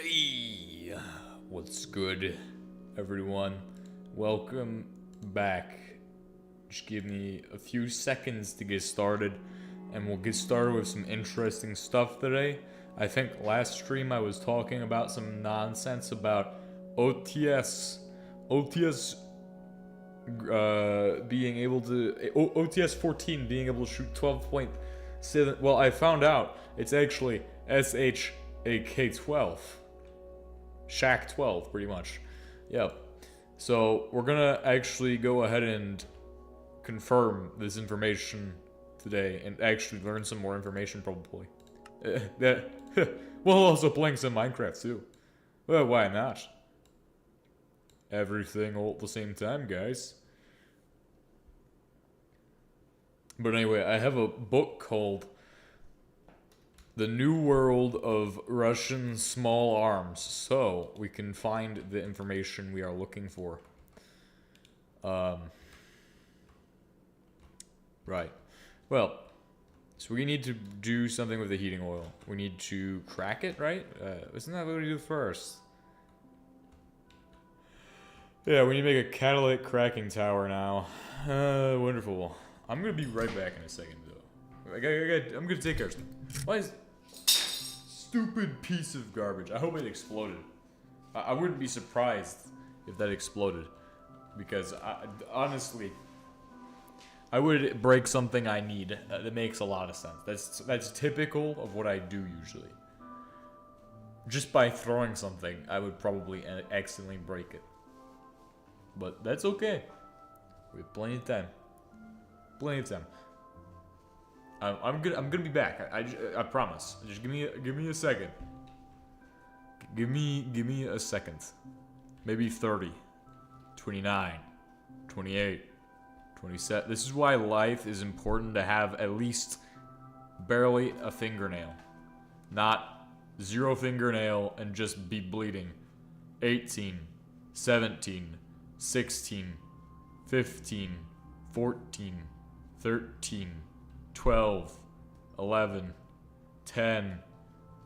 Hey, what's good, everyone? Welcome back. Just give me a few seconds to get started, and we'll get started with some interesting stuff today. I think last stream I was talking about some nonsense about OTS being able to OTS 14 being able to shoot 12.7. Well, I found out it's actually SHAK 12. Shaq 12, pretty much. Yep. So we're gonna actually go ahead and confirm this information today and actually learn some more information, probably. We'll also playing some Minecraft too. Well, why not? Everything all at the same time, guys. But anyway, I have a book called The New World of Russian Small Arms, so we can find the information we are looking for. Right. Well, so we need to do something with the heating oil. We need to crack it, right? Isn't that what we do first? Yeah, we need to make a catalytic cracking tower now. Wonderful. I'm gonna be right back in a second, though. I'm gonna take care of something. Why is stupid piece of garbage? I hope it exploded. I wouldn't be surprised if that exploded, because honestly, I would break something I need. That makes a lot of sense. That's typical of what I do usually. Just by throwing something, I would probably accidentally break it. But that's okay. We have plenty of time. Plenty of time. I'm gonna be back. I promise. Just give me a second. Give me a second. Maybe 30, 29, 28, 27. This is why life is important to have at least barely a fingernail, not zero fingernail and just be bleeding. 18, 17, 16, 15, 14, 13, 12, 11, 10,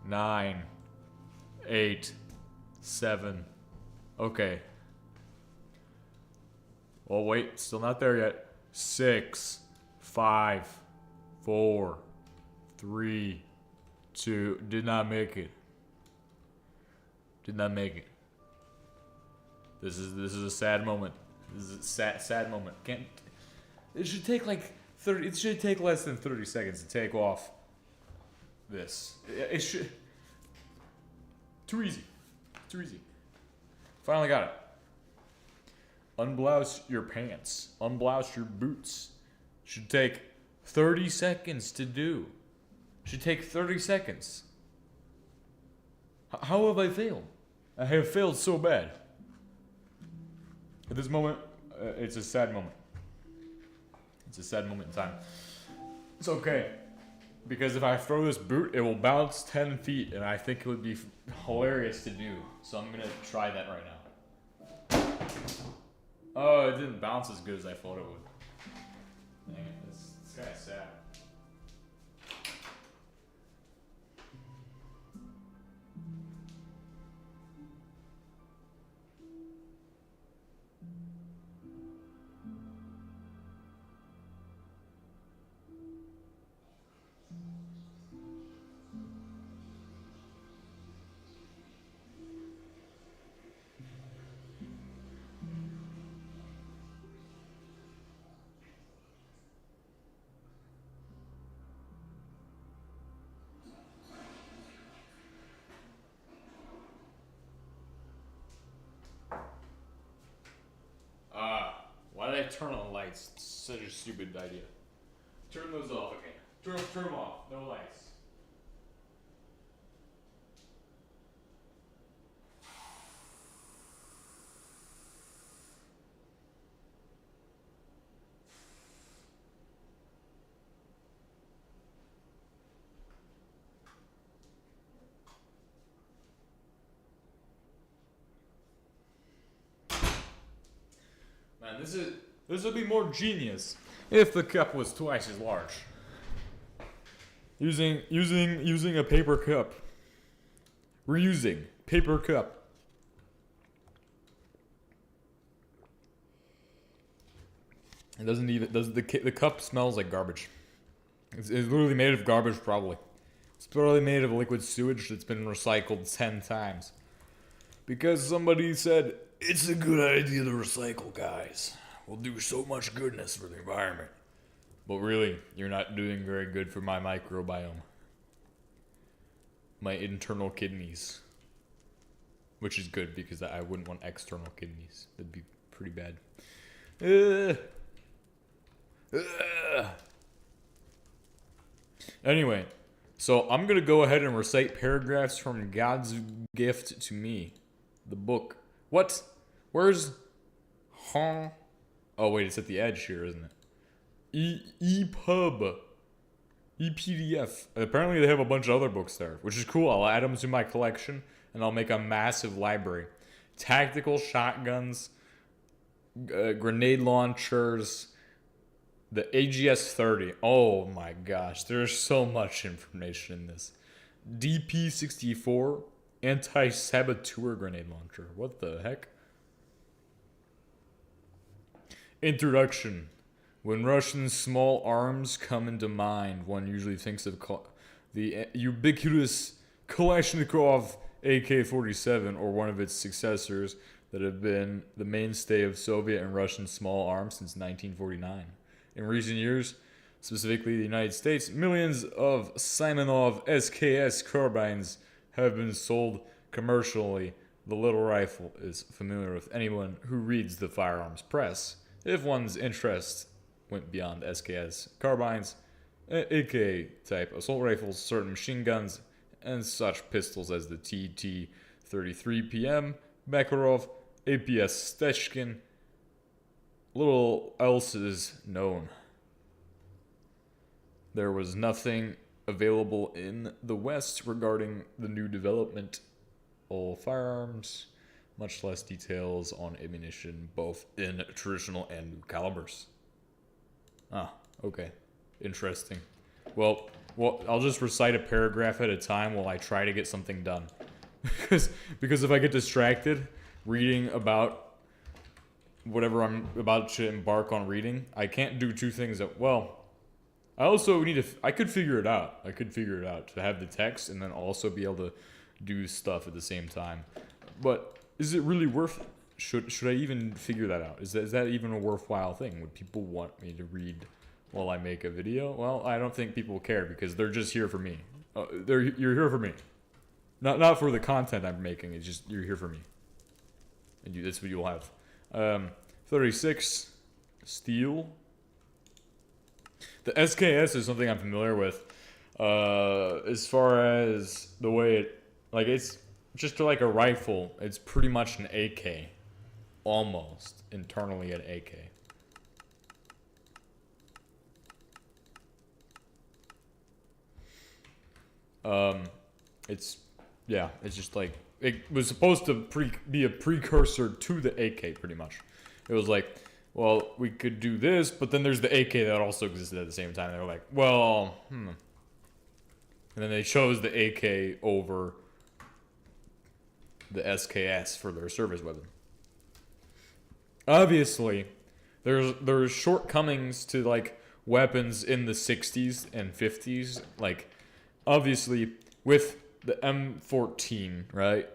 9, 8, 7. Okay. Oh, wait. Still not there yet. 6, 5, 4, 3, 2. Did not make it. Did not make it. This is a sad moment. This is a sad moment. It should take like 30. It should take less than 30 seconds to take off this. It should. Too easy. Too easy. Finally got it. Unblouse your pants. Unblouse your boots. Should take 30 seconds to do. Should take 30 seconds. How have I failed? I have failed so bad. At this moment, it's a sad moment. It's a sad moment in time. It's okay, because if I throw this boot, it will bounce 10 feet, and I think it would be hilarious to do. So I'm gonna try that right now. Oh, it didn't bounce as good as I thought it would. Dang it, it's kind of sad. Why did I turn on the lights? It's such a stupid idea. Turn those off, okay. Turn them off. No lights. Man, this would be more genius if the cup was twice as large. Using a paper cup. Reusing. paper cup. It doesn't even, the cup smells like garbage. It's literally made of garbage, probably. It's probably made of liquid sewage that's been recycled 10 times. Because somebody said, it's a good idea to recycle, guys. We'll do so much goodness for the environment. But really, you're not doing very good for my microbiome. My internal kidneys. Which is good, because I wouldn't want external kidneys. That'd be pretty bad. Anyway, so I'm gonna go ahead and recite paragraphs from God's Gift to Me. The book. What? Where's... Huh? Oh wait, it's at the edge here, isn't it? EPUB. EPDF. Apparently they have a bunch of other books there, which is cool. I'll add them to my collection, and I'll make a massive library. Tactical shotguns, grenade launchers, the AGS-30. Oh my gosh, there's so much information in this. DP-64, anti-saboteur grenade launcher. What the heck? Introduction. When Russian small arms come into mind, one usually thinks of the ubiquitous Kalashnikov AK-47 or one of its successors that have been the mainstay of Soviet and Russian small arms since 1949. In recent years, specifically the United States, millions of Simonov SKS carbines have been sold commercially. The little rifle is familiar with anyone who reads the firearms press. If one's interest went beyond SKS carbines, AK-type assault rifles, certain machine guns, and such pistols as the TT-33PM, Makarov, APS Stechkin, little else is known. There was nothing available in the West regarding the new development of firearms, much less details on ammunition, both in traditional and new calibers. Ah, okay. Interesting. Well, I'll just recite a paragraph at a time while I try to get something done. because if I get distracted reading about whatever I'm about to embark on reading, I can't do two things at, well, I also need to, I could figure it out. I could figure it out to have the text and then also be able to do stuff at the same time. But is it really worth it? Should I even figure that out? Is that even a worthwhile thing? Would people want me to read while I make a video? Well, I don't think people care because they're just here for me. You're here for me. Not for the content I'm making. It's just you're here for me. And that's what you'll have. 36 steel. The SKS is something I'm familiar with. As far as the way it, like, it's just like a rifle. It's pretty much an AK. Almost internally an AK. It's just like, it was supposed to be a precursor to the AK, pretty much. It was like, well, we could do this, but then there's the AK that also existed at the same time. They were like, well, And then they chose the AK over the SKS for their service weapon. Obviously, there's shortcomings to, like, weapons in the 60s and 50s. Like, obviously, with the M14, right?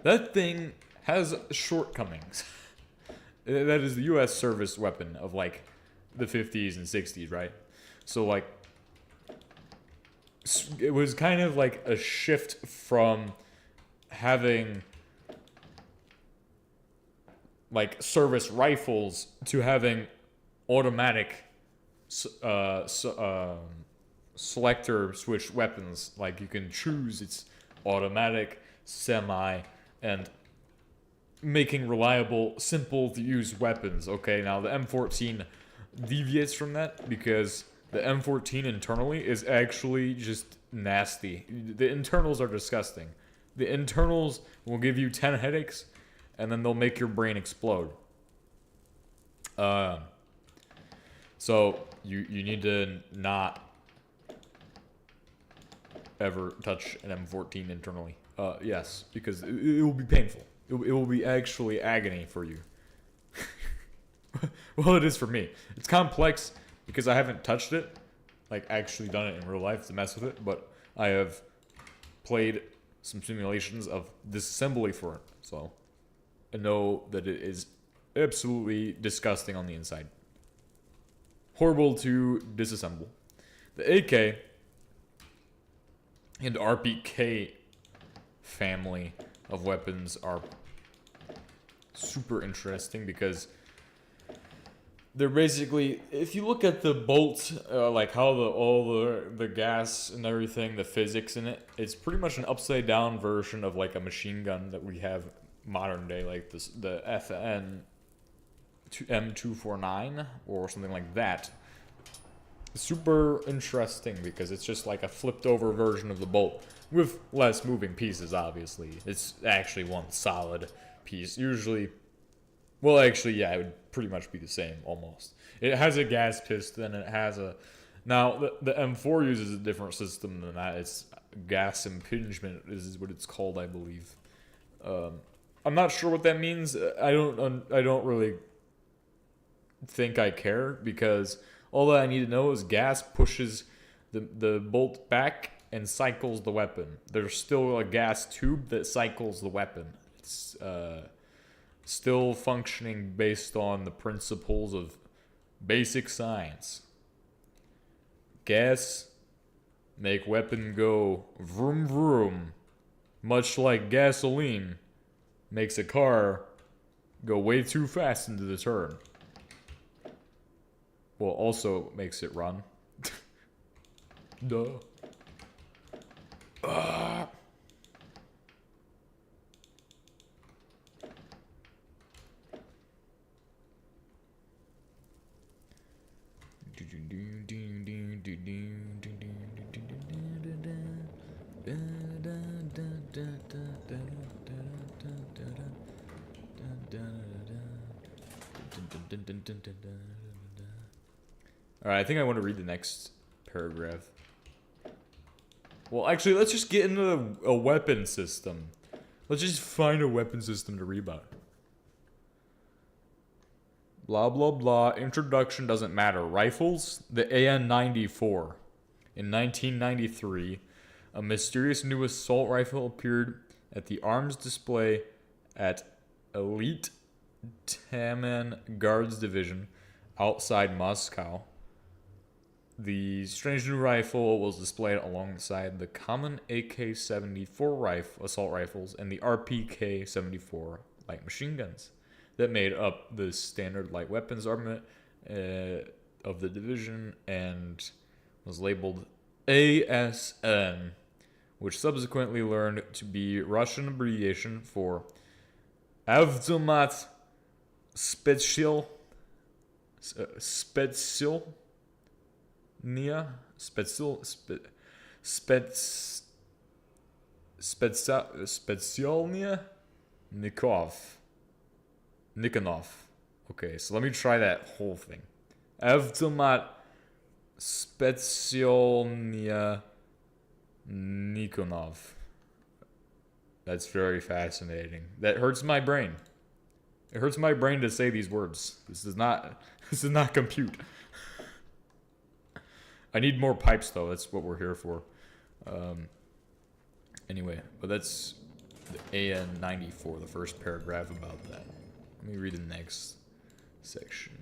That thing has shortcomings. That is the U.S. service weapon of, like, the 50s and 60s, right? So, like, it was kind of like a shift from having, like, service rifles to having automatic selector switch weapons. Like, you can choose it's automatic, semi, and making reliable, simple to use weapons. Okay, now the M14 deviates from that because the M14 internally is actually just nasty. The internals are disgusting. The internals will give you 10 headaches and then they'll make your brain explode. So you need to not ever touch an M14 internally. Yes, because it will be painful. It will be actually agony for you. Well, it is for me. It's complex because I haven't touched it, like actually done it in real life to mess with it, but I have played some simulations of disassembly for it, so I know that it is absolutely disgusting on the inside. Horrible to disassemble. The AK and RPK family of weapons are super interesting because they're basically, if you look at the bolt, like how all the gas and everything, the physics in it, it's pretty much an upside down version of like a machine gun that we have modern day, like this, the FN M249 or something like that. Super interesting because it's just like a flipped over version of the bolt with less moving pieces, obviously. It's actually one solid piece. Usually, well, actually, yeah, it would pretty much be the same, almost. It has a gas piston, it has a... Now, the M4 uses a different system than that. It's gas impingement is what it's called, I believe. I'm not sure what that means. I don't really think I care, because all that I need to know is gas pushes the bolt back and cycles the weapon. There's still a gas tube that cycles the weapon. It's still functioning based on the principles of basic science. Gas make weapon go vroom vroom, much like gasoline makes a car go way too fast into the turn. Well, also makes it run. Duh. Alright, I think I want to read the next paragraph. Well, actually, let's just get into a weapon system. Let's just find a weapon system to read about. Blah, blah, blah. Introduction doesn't matter. Rifles, the AN-94. In 1993, a mysterious new assault rifle appeared at the arms display at Elite Taman Guards Division outside Moscow. The strange new rifle was displayed alongside the common AK-74 assault rifles and the RPK-74 light machine guns that made up the standard light weapons armament of the division, and was labeled ASN, which subsequently learned to be Russian abbreviation for Avtomat Special Nia Specialnia Nikonov. Okay, so let me try that whole thing. Avtomat Specialnia Nikonov. That's very fascinating. That hurts my brain. It hurts my brain to say these words. This does not compute. I need more pipes, though. That's what we're here for. Anyway, but that's the AN-94, the first paragraph about that. Let me read the next section.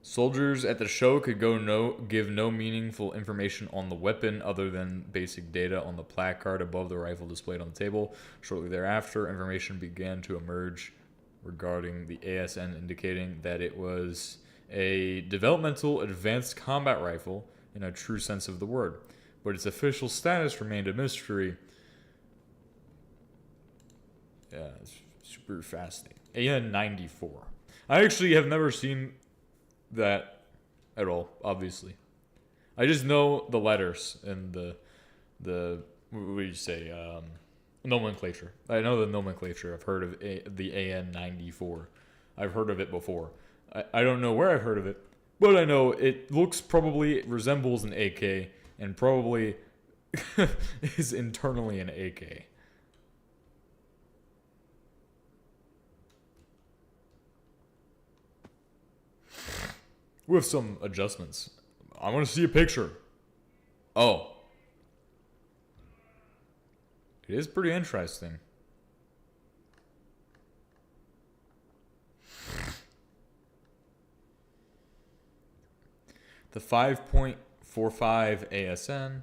Soldiers at the show could give no meaningful information on the weapon other than basic data on the placard above the rifle displayed on the table. Shortly thereafter, information began to emerge regarding the ASN, indicating that it was a developmental advanced combat rifle in a true sense of the word, but its official status remained a mystery. Yeah, it's super fascinating. AN-94. I actually have never seen that at all, obviously. I just know the letters and the what would you say, nomenclature. I know the nomenclature. I've heard of the AN-94. I've heard of it before. I don't know where I've heard of it, but I know it resembles an AK, and probably is internally an AK. With some adjustments. I want to see a picture. Oh. It is pretty interesting. The 5.45 ASN.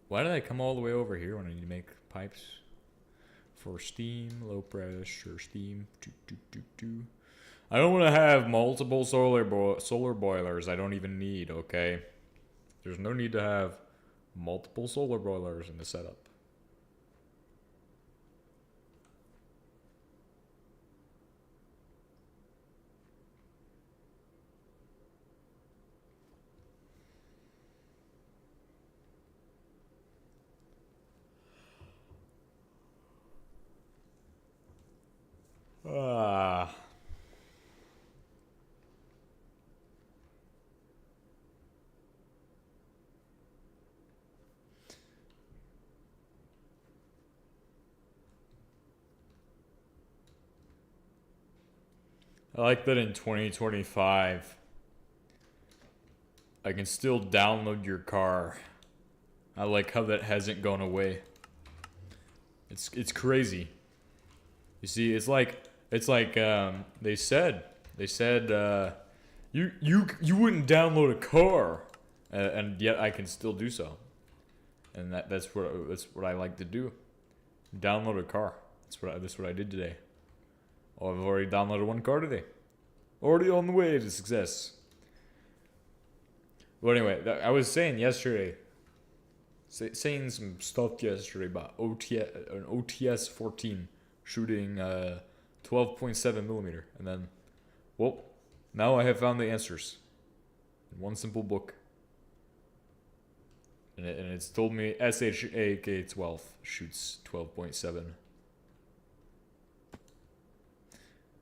Why did I come all the way over here when I need to make pipes? For steam, low pressure steam. I don't want to have multiple solar boilers I don't even need, okay? There's no need to have multiple solar boilers in the setup. I like that in 2025, I can still download your car. I like how that hasn't gone away. It's crazy. You see, it's like they said you wouldn't download a car, and yet I can still do so. And that's what I like to do. Download a car. That's what I did today. Oh, I've already downloaded one car today. Already on the way to success. Well, anyway, I was saying yesterday, saying some stuff yesterday about an OTS 14 shooting 12.7 millimeter, and then, well, now I have found the answers in one simple book, and it's told me SHAK-12 shoots 12.7.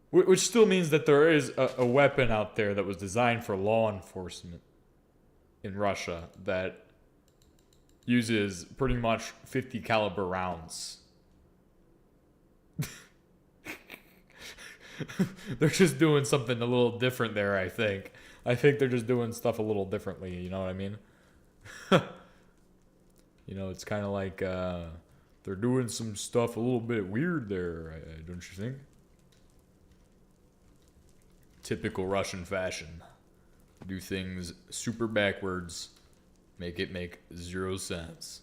Which still means that there is a weapon out there that was designed for law enforcement in Russia that uses pretty much 50 caliber rounds. They're just doing something a little different there, I think. I think they're just doing stuff a little differently, you know what I mean? You know, it's kind of like they're doing some stuff a little bit weird there, don't you think? Typical Russian fashion. Do things super backwards. Make it make 0 sense.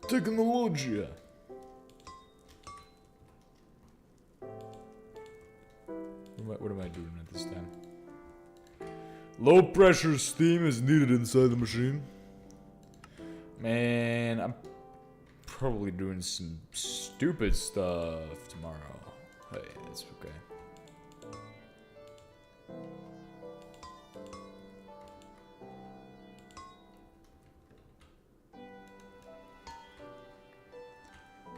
Technologia. What am I doing at this time? Low pressure steam is needed inside the machine. Man, I'm probably doing some stupid stuff tomorrow. Hey, that's okay.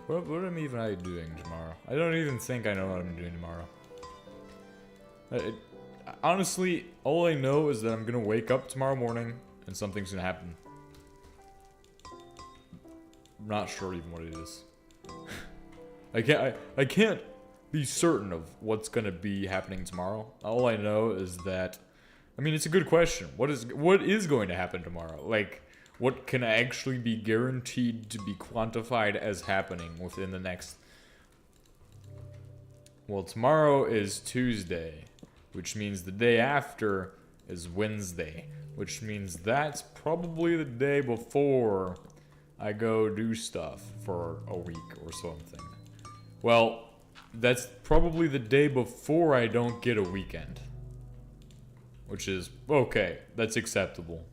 What am even I doing tomorrow? I don't even think I know what I'm doing tomorrow. Honestly, all I know is that I'm gonna wake up tomorrow morning and something's gonna happen. I'm not sure even what it is. I can't be certain of what's gonna be happening tomorrow. All I know is that, I mean, it's a good question. What is going to happen tomorrow? Like, what can actually be guaranteed to be quantified as happening within the next Well, tomorrow is Tuesday, which means the day after is Wednesday, which means that's probably the day before I go do stuff for a week or something. Well, that's probably the day before I don't get a weekend. Which is, okay, that's acceptable.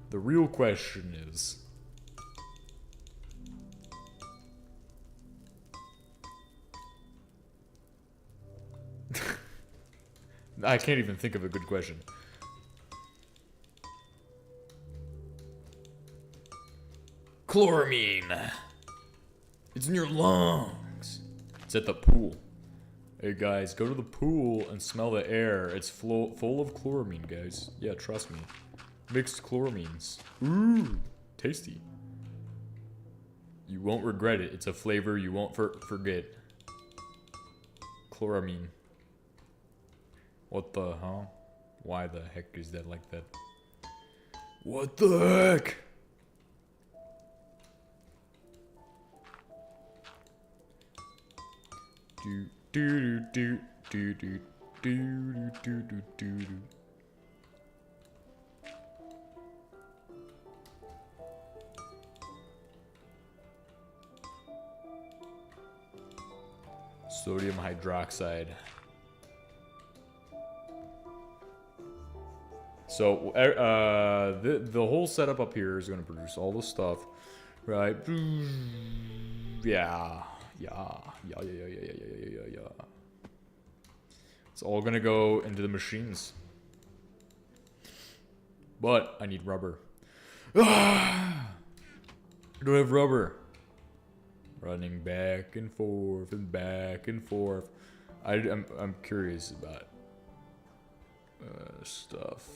The real question is... I can't even think of a good question. Chloramine! It's in your lungs! It's at the pool. Hey guys, go to the pool and smell the air. It's full of chloramine, guys. Yeah, trust me. Mixed chloramines. Ooh, tasty. You won't regret it. It's a flavor you won't forget. Chloramine. What the, huh? Why the heck is that like that? What the heck? Do do do do do do do do do do. Sodium hydroxide. So, the whole setup up here is going to produce all the stuff, right? Yeah. It's all going to go into the machines. But I need rubber. I don't have rubber. Running back and forth and back and forth. I'm curious about stuff.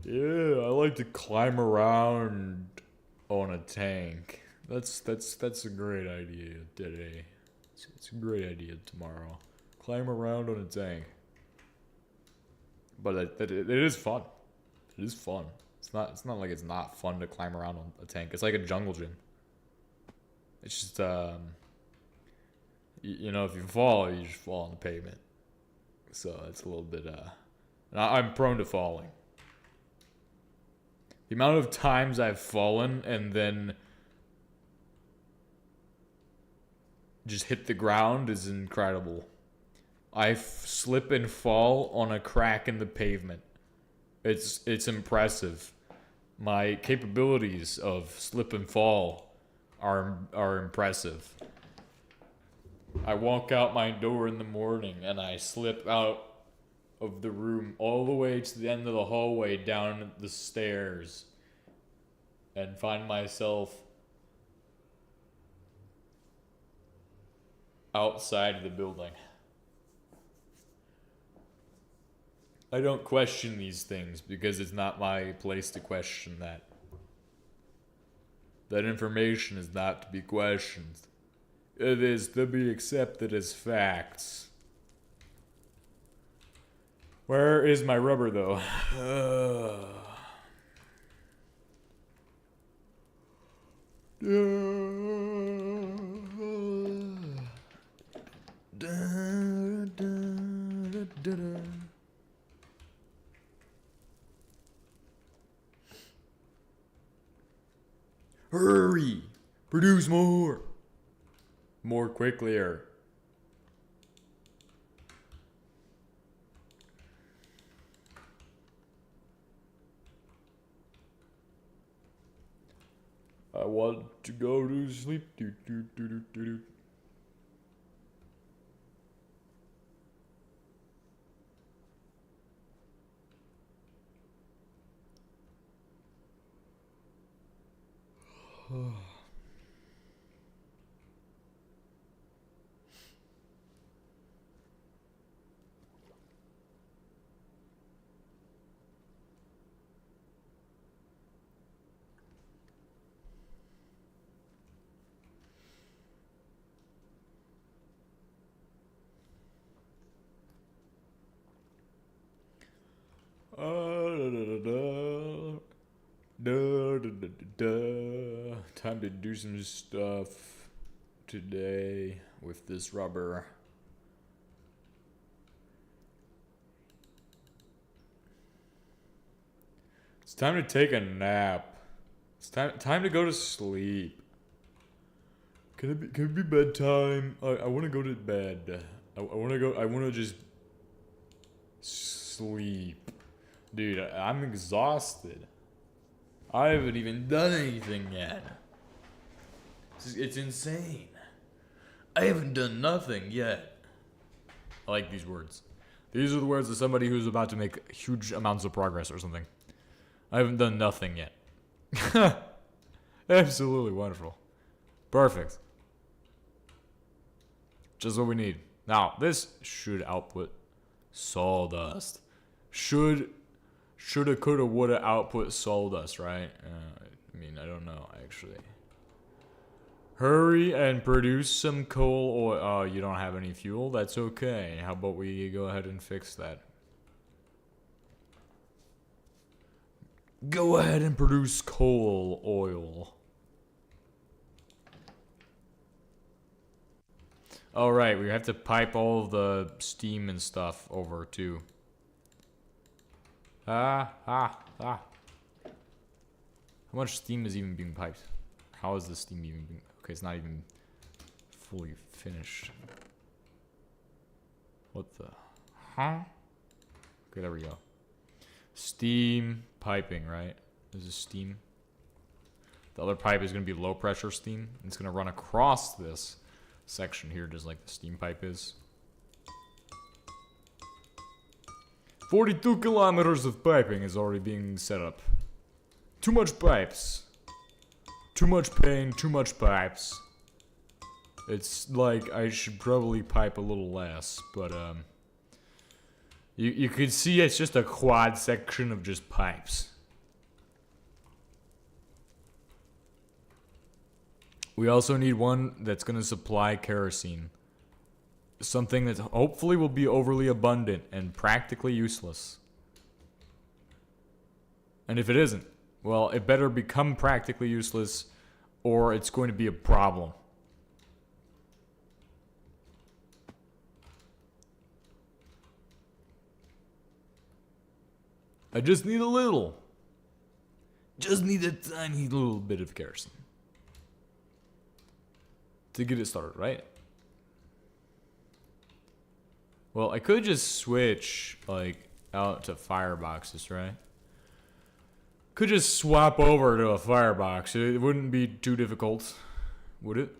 Yeah, I like to climb around on a tank. That's a great idea today. It's a great idea tomorrow. Climb around on a tank. But it is fun. It is fun. It's not like it's not fun to climb around on a tank. It's like a jungle gym. It's just you know, if you fall, you just fall on the pavement. So it's a little bit I'm prone to falling. The amount of times I've fallen and then just hit the ground is incredible. I slip and fall on a crack in the pavement. It's impressive. My capabilities of slip and fall are impressive. I walk out my door in the morning and I slip out of the room all the way to the end of the hallway down the stairs and find myself outside of the building. I don't question these things because it's not my place to question that. That information is not to be questioned. It is to be accepted as facts. Where is my rubber, though? Hurry! Produce more! More quicklier. I want to go to sleep. Do, do, do, do, do, do. Time to do some stuff today with this rubber. It's time to take a nap. It's time to go to sleep. Can it be bedtime? I want to go to bed. I want to just sleep. Dude, I'm exhausted. I haven't even done anything yet. It's insane. I haven't done nothing yet. I like these words. These are the words of somebody who's about to make huge amounts of progress or something. I haven't done nothing yet. Absolutely wonderful. Perfect. Just what we need. Now, this should output sawdust. Shoulda, coulda, woulda output sawdust, right? I mean, I don't know, actually. Hurry and produce some coal oil. Oh, you don't have any fuel? That's okay. How about we go ahead and fix that? Go ahead and produce coal oil. Alright, we have to pipe all of the steam and stuff over too. How much steam is even being piped? How is the steam even being... Okay, it's not even fully finished. What the... Huh? Okay, there we go. Steam piping, right? This is steam. The other pipe is going to be low pressure steam. It's going to run across this section here, just like the steam pipe is. 42 kilometers of piping is already being set up. Too much pipes. Too much pain, too much pipes. It's like I should probably pipe a little less, but you could see it's just a quad section of just pipes. We also need one that's going to supply kerosene. Something that hopefully will be overly abundant and practically useless. And if it isn't, well, it better become practically useless or it's going to be a problem. I just need a little. Just need a tiny little bit of kerosene. To get it started, right? Well, I could just switch, like, out to fireboxes, right? Could just swap over to a firebox. It wouldn't be too difficult, would it?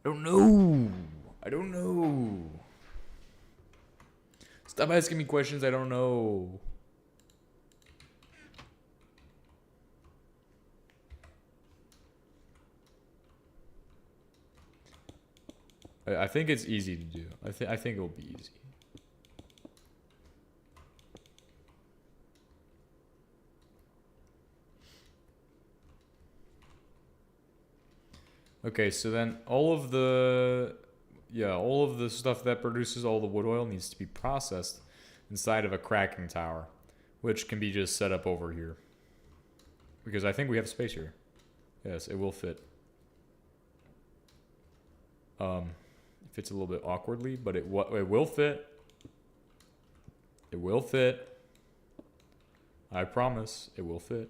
I don't know. I don't know. Stop asking me questions I don't know. I think it's easy to do. I think it'll be easy. Okay, so then all of the stuff that produces all the wood oil needs to be processed inside of a cracking tower, which can be just set up over here. Because I think we have space here. Yes, it will fit. Fits a little bit awkwardly, but it will fit. It will fit. I promise, it will fit.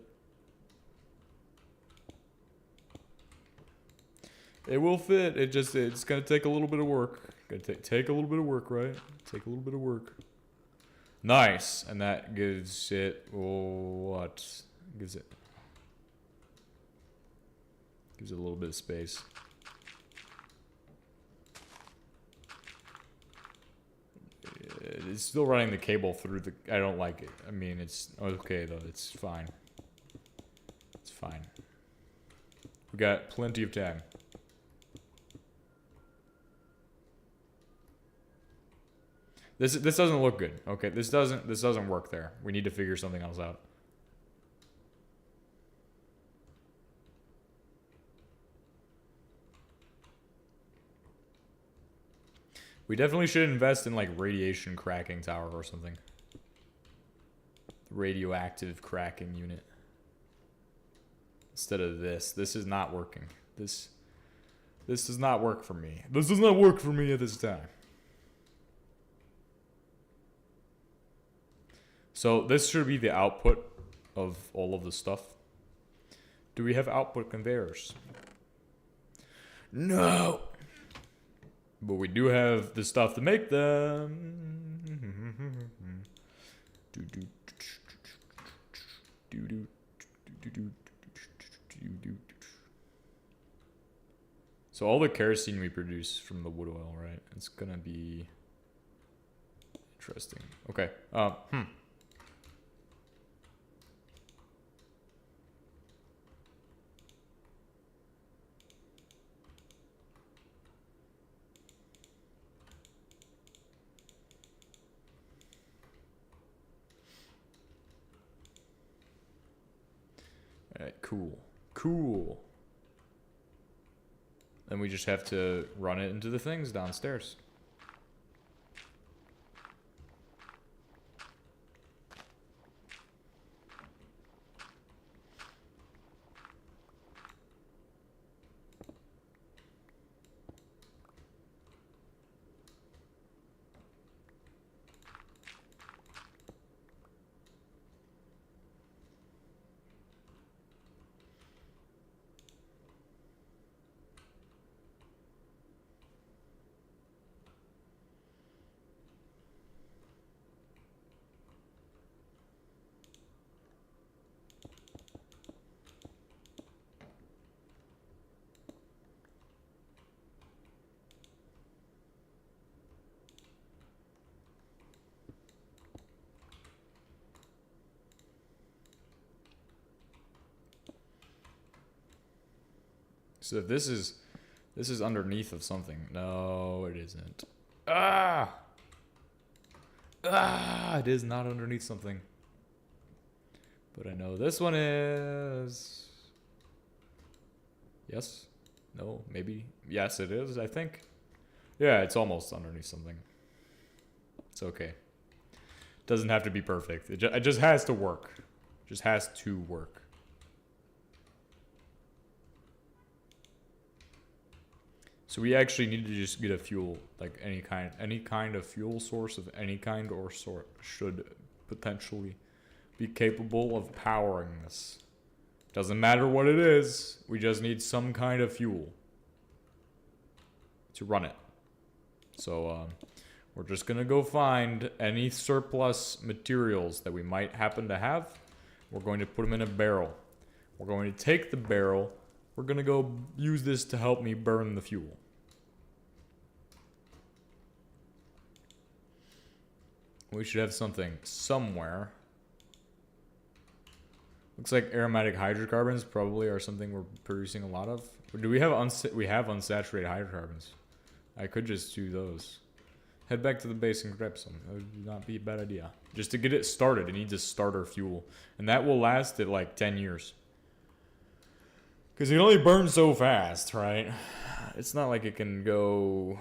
It will fit. It's gonna take a little bit of work. Gonna take a little bit of work, right? Take a little bit of work. Nice, and that gives it what? Gives it a little bit of space. It's still running the cable through the... I don't like it. I mean, it's okay, though. It's fine. It's fine. We got plenty of time. This doesn't look good. Okay, this doesn't work there. We need to figure something else out. We definitely should invest in like radiation cracking tower or something. Radioactive cracking unit. Instead of this. This is not working. This does not work for me. This does not work for me at this time. So this should be the output of all of the stuff. Do we have output conveyors? No! But we do have the stuff to make them. So all the kerosene we produce from the wood oil, right? It's gonna be interesting. Okay. Alright, cool. Cool. Then we just have to run it into the things downstairs. So if this is underneath of something. No, it isn't. Ah! Ah! It is not underneath something. But I know this one is. Yes? No? Maybe? Yes, it is, I think. Yeah, it's almost underneath something. It's okay. Doesn't have to be perfect. It just has to work. Just has to work. So we actually need to just get a fuel, like any kind of fuel source of any kind or sort should potentially be capable of powering this. Doesn't matter what it is, we just need some kind of fuel to run it. So we're just gonna go find any surplus materials that we might happen to have. We're going to put them in a barrel. We're going to take the barrel. We're gonna go use this to help me burn the fuel. We should have something somewhere. Looks like aromatic hydrocarbons probably are something we're producing a lot of. Or do we have we have unsaturated hydrocarbons? I could just do those. Head back to the base and grab some. That would not be a bad idea. Just to get it started, it needs a starter fuel. And that will last it like 10 years. Because it only burns so fast, right? It's not like it can go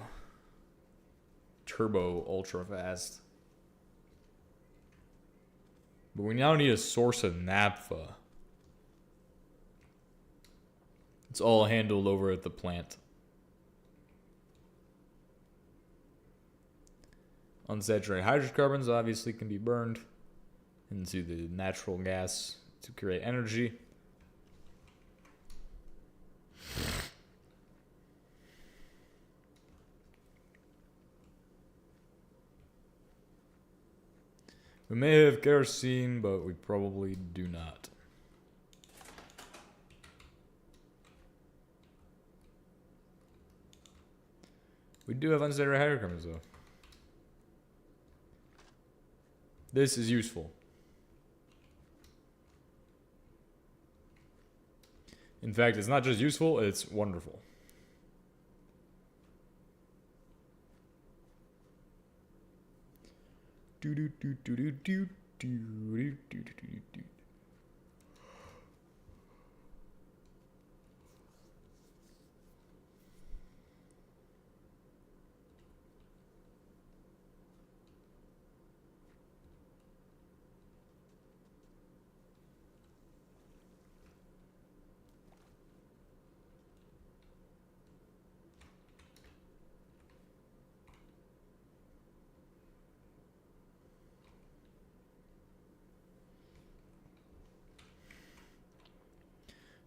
turbo ultra fast. But we now need a source of naphtha. It's all handled over at the plant. Unsaturated hydrocarbons obviously can be burned into the natural gas to create energy. We may have kerosene, but we probably do not. We do have unsaturated hydrocarbons, though. This is useful. In fact, it's not just useful, it's wonderful. Do do do do do do do do do do do.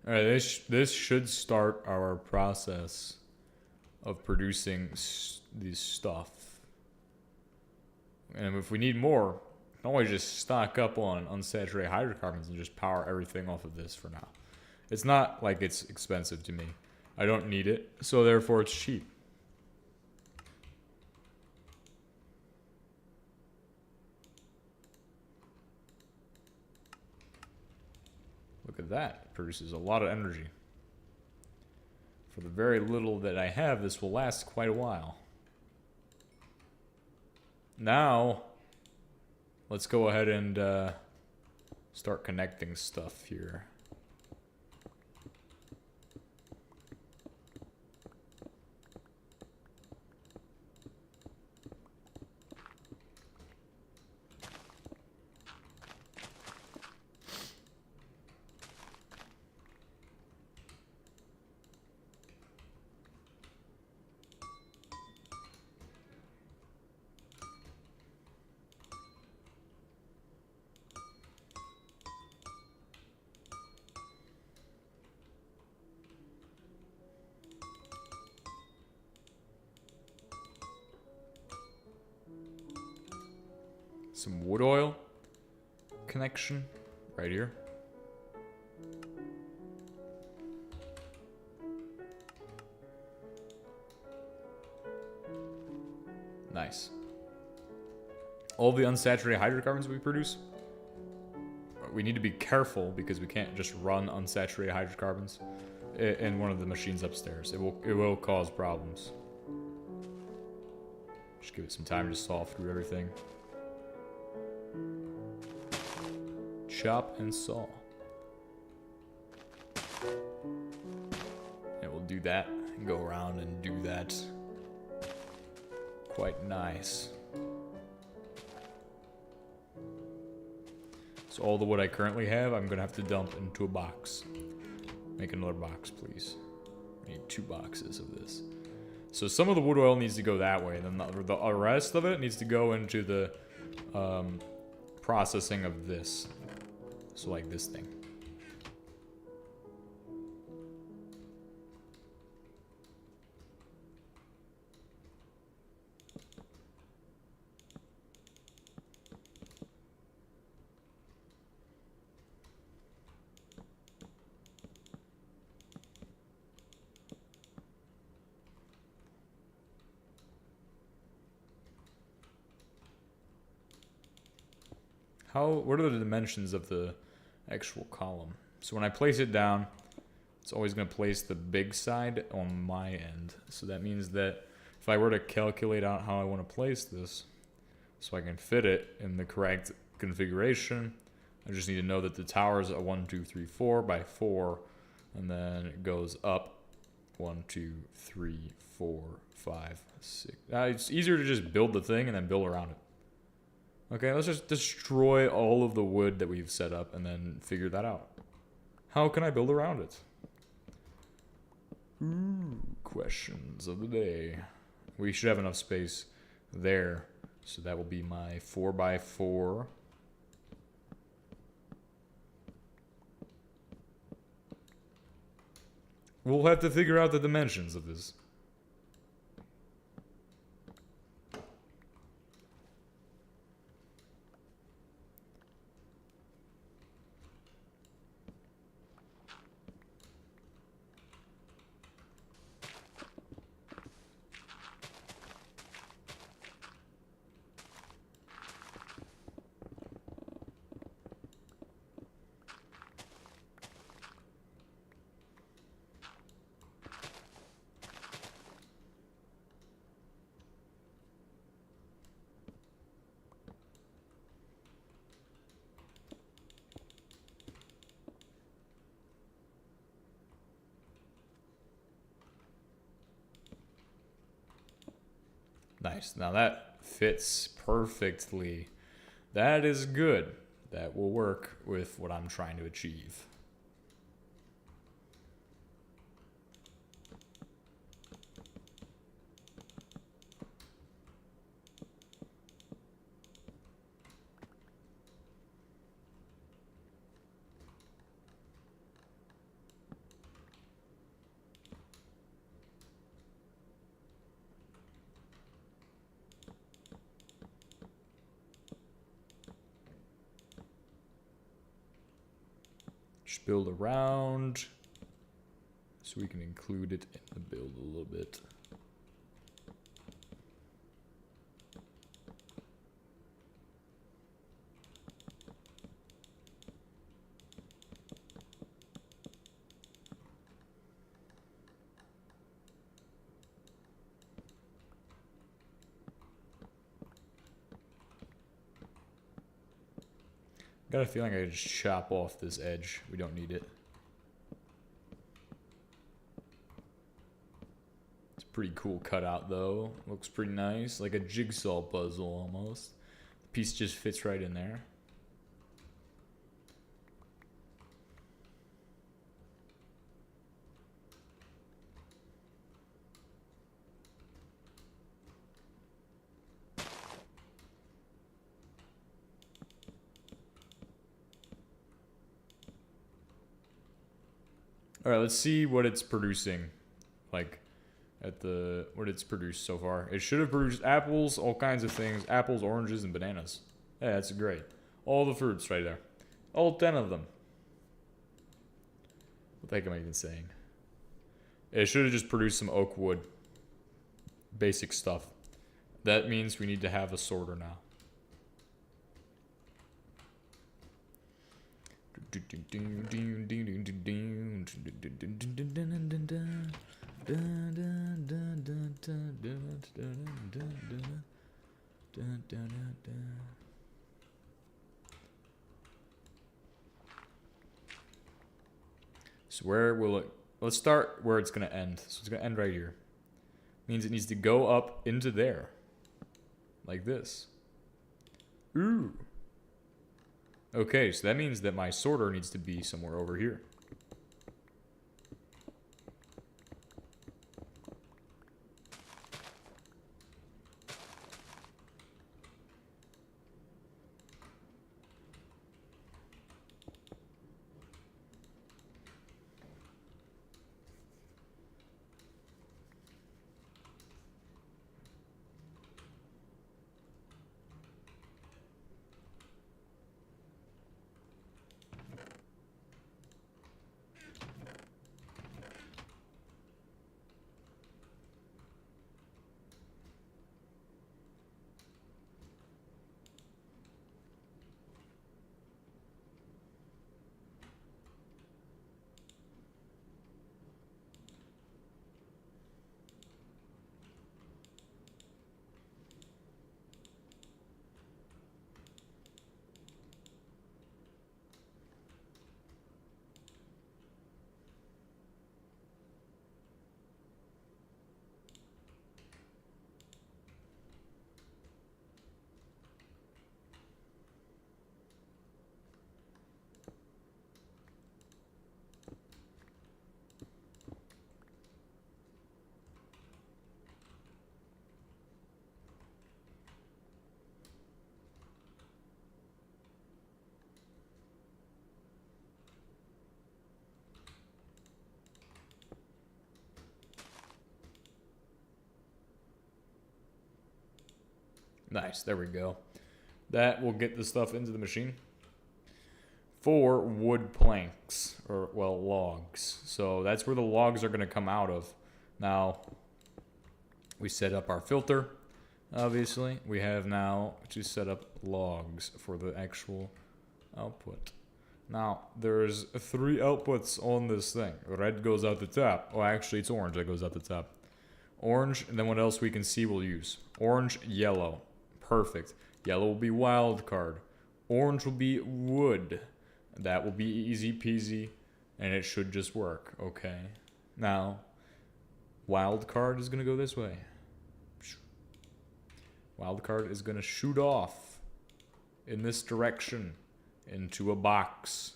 All right, this should start our process of producing this stuff. And if we need more, we can always just stock up on unsaturated hydrocarbons and just power everything off of this for now. It's not like it's expensive to me. I don't need it, so therefore it's cheap. Look at that. It produces a lot of energy. For the very little that I have, this will last quite a while. Now, let's go ahead and start connecting stuff here. Some wood oil connection right here. Nice. All the unsaturated hydrocarbons we produce, we need to be careful because we can't just run unsaturated hydrocarbons in one of the machines upstairs. It will cause problems. Just give it some time to solve through everything. Chop and saw. And we'll do that and go around and do that. Quite nice. So all the wood I currently have, I'm gonna have to dump into a box. Make another box, please. I need 2 boxes of this. So some of the wood oil needs to go that way, and then the rest of it needs to go into the processing of this. So like this thing. What are the dimensions of the actual column? So when I place it down, it's always going to place the big side on my end. So that means that if I were to calculate out how I want to place this, so I can fit it in the correct configuration, I just need to know that the tower is a 1, 2, 3, 4 by 4, and then it goes up 1, 2, 3, 4, 5, 6. It's easier to just build the thing and then build around it. Okay, let's just destroy all of the wood that we've set up and then figure that out. How can I build around it? Ooh, questions of the day. We should have enough space there. So that will be my 4 by 4. We'll have to figure out the dimensions of this. Nice. Now that fits perfectly. That is good. That will work with what I'm trying to achieve. Just build around so we can include it in the build a little bit. Got a feeling I could just chop off this edge. We don't need it. It's a pretty cool cutout though. Looks pretty nice. Like a jigsaw puzzle almost. The piece just fits right in there. All right, let's see what it's producing. Like, what it's produced so far. It should have produced apples, all kinds of things. Apples, oranges, and bananas. Yeah, that's great. All the fruits right there. All 10 of them. What the heck am I even saying? It should have just produced some oak wood. Basic stuff. That means we need to have a sorter now. So where will it... Let's start where it's going to end. So it's going to end right here. Means it needs to go up into there. Like this. Ooh. Okay, so that means that my sorter needs to be somewhere over here. Nice, there we go. That will get the stuff into the machine. 4 wood planks, or, well, logs. So that's where the logs are going to come out of. Now, we set up our filter, obviously. We have now to set up logs for the actual output. Now, there's 3 outputs on this thing. Red goes out the top. Oh, actually, it's orange that goes out the top. Orange, and then what else we can see we'll use. Orange, yellow. Perfect. Yellow will be wild card. Orange will be wood. That will be easy peasy, and it should just work. Okay. Now, wild card is going to go this way. Wildcard is gonna shoot off in this direction into a box.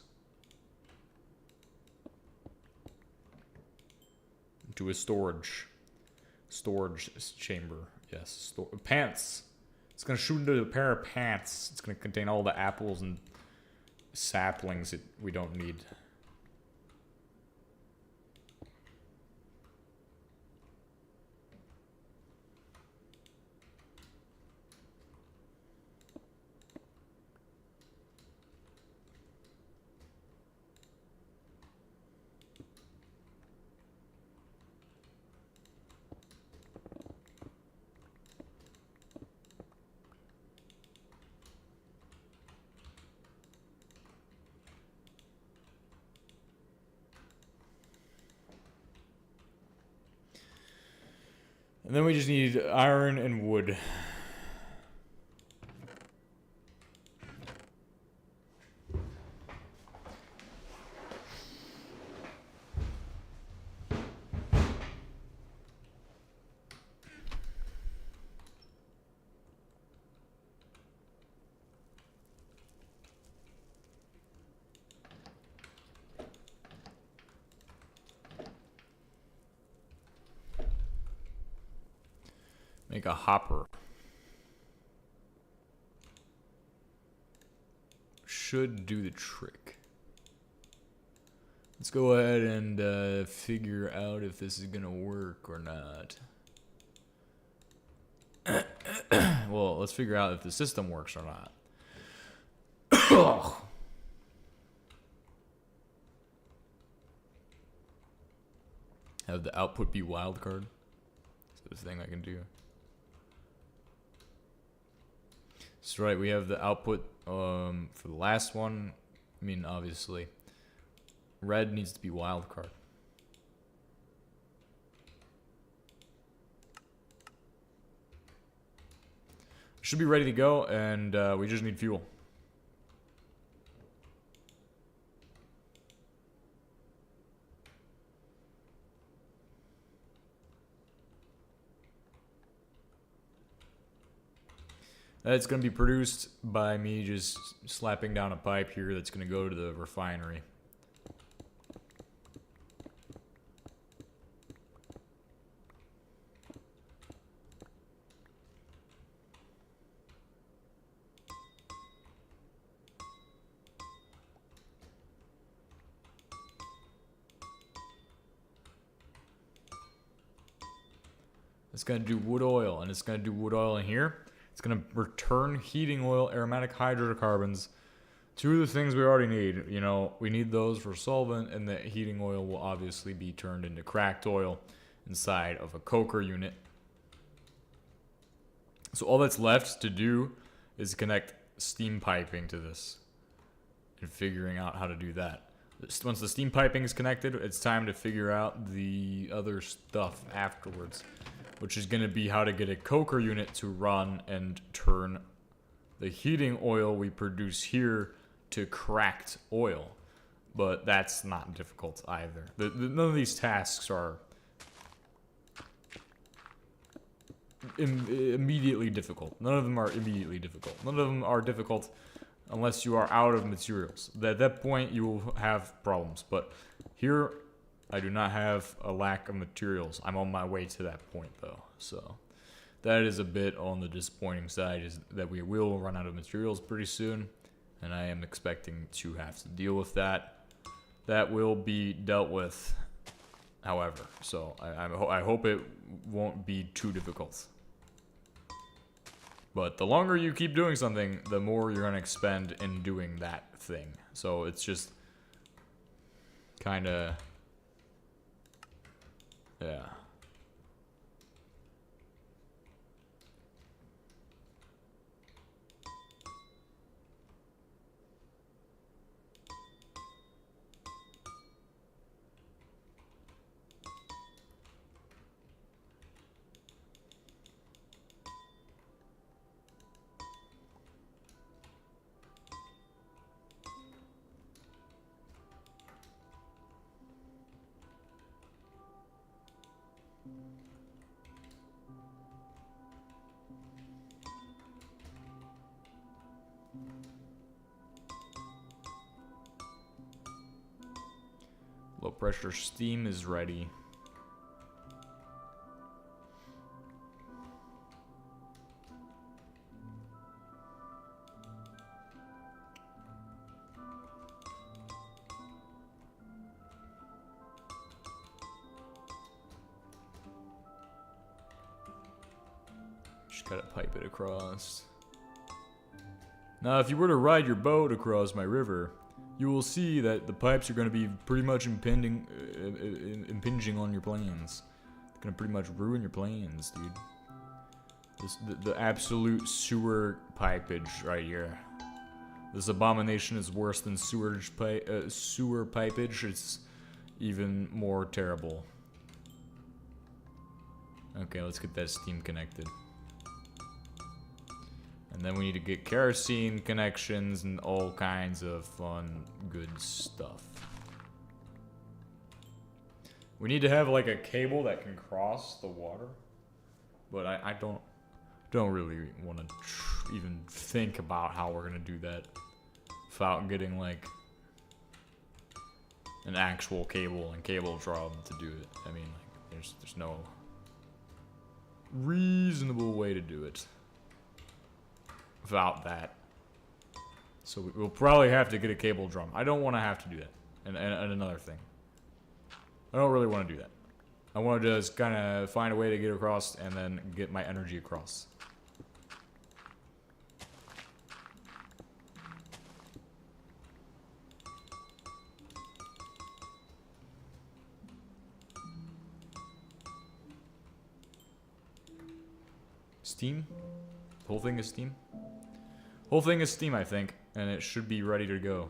Into a storage chamber. Yes, pants. It's gonna shoot into a pair of pants. It's gonna contain all the apples and saplings that we don't need. And then we just need iron and wood. Make a hopper. Should do the trick. Let's go ahead and figure out if this is gonna work or not. Well, let's figure out if the system works or not. Have the output be wildcard. Is this thing I can do? That's right, we have the output for the last one. I mean, obviously, red needs to be wildcard. Should be ready to go, and we just need fuel. It's going to be produced by me just slapping down a pipe here that's going to go to the refinery. It's going to do wood oil, and it's going to do wood oil in here. It's going to return heating oil, aromatic hydrocarbons to the things we already need. You know, we need those for solvent, and the heating oil will obviously be turned into cracked oil inside of a coker unit. So all that's left to do is connect steam piping to this and figuring out how to do that. Once the steam piping is connected, it's time to figure out the other stuff afterwards, which is going to be how to get a coker unit to run and turn the heating oil we produce here to cracked oil. But that's not difficult either. None of these tasks are immediately difficult. None of them are immediately difficult. None of them are difficult unless you are out of materials. At that point, you will have problems. But here, I do not have a lack of materials. I'm on my way to that point, though. So that is a bit on the disappointing side, is that we will run out of materials pretty soon, and I am expecting to have to deal with that. That will be dealt with, however. So I hope it won't be too difficult. But the longer you keep doing something, the more you're going to expend in doing that thing. So it's just kind of... yeah. Low pressure steam is ready. Just gotta pipe it across. Now, if you were to ride your boat across my river, you will see that the pipes are going to be pretty much impinging on your plans. It's going to pretty much ruin your plans, dude. The absolute sewer pipage right here. This abomination is worse than sewer pipage. It's even more terrible. Okay, let's get that steam connected. And then we need to get kerosene connections and all kinds of fun, good stuff. We need to have like a cable that can cross the water. But I don't really want to even think about how we're going to do that without getting like an actual cable and cable drum to do it. I mean, like, there's no reasonable way to do it without that. So we'll probably have to get a cable drum. I don't want to have to do that. And another thing, I don't really want to do that. I want to just kind of find a way to get across and then get my energy across. Steam? The whole thing is steam? Whole thing is steam, I think, and it should be ready to go.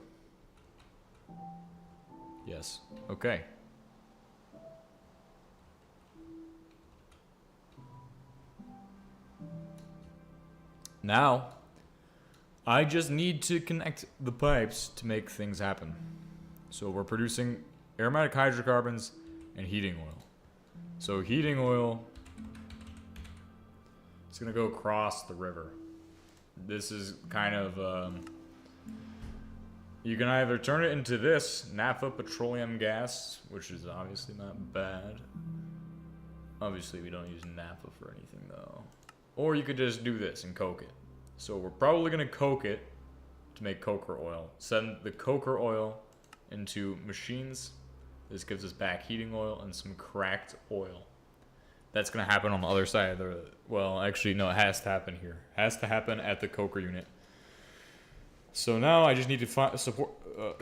Yes. Okay. Now, I just need to connect the pipes to make things happen. So we're producing aromatic hydrocarbons and heating oil. So heating oil is going to go across the river. This is kind of, you can either turn it into this, naphtha petroleum gas, which is obviously not bad. Obviously we don't use naphtha for anything though. Or you could just do this and coke it. So we're probably going to coke it to make coker oil. Send the coker oil into machines. This gives us back heating oil and some cracked oil. That's going to happen on the other side of the... Well, actually, no, it has to happen here. It has to happen at the coker unit. So now I just need to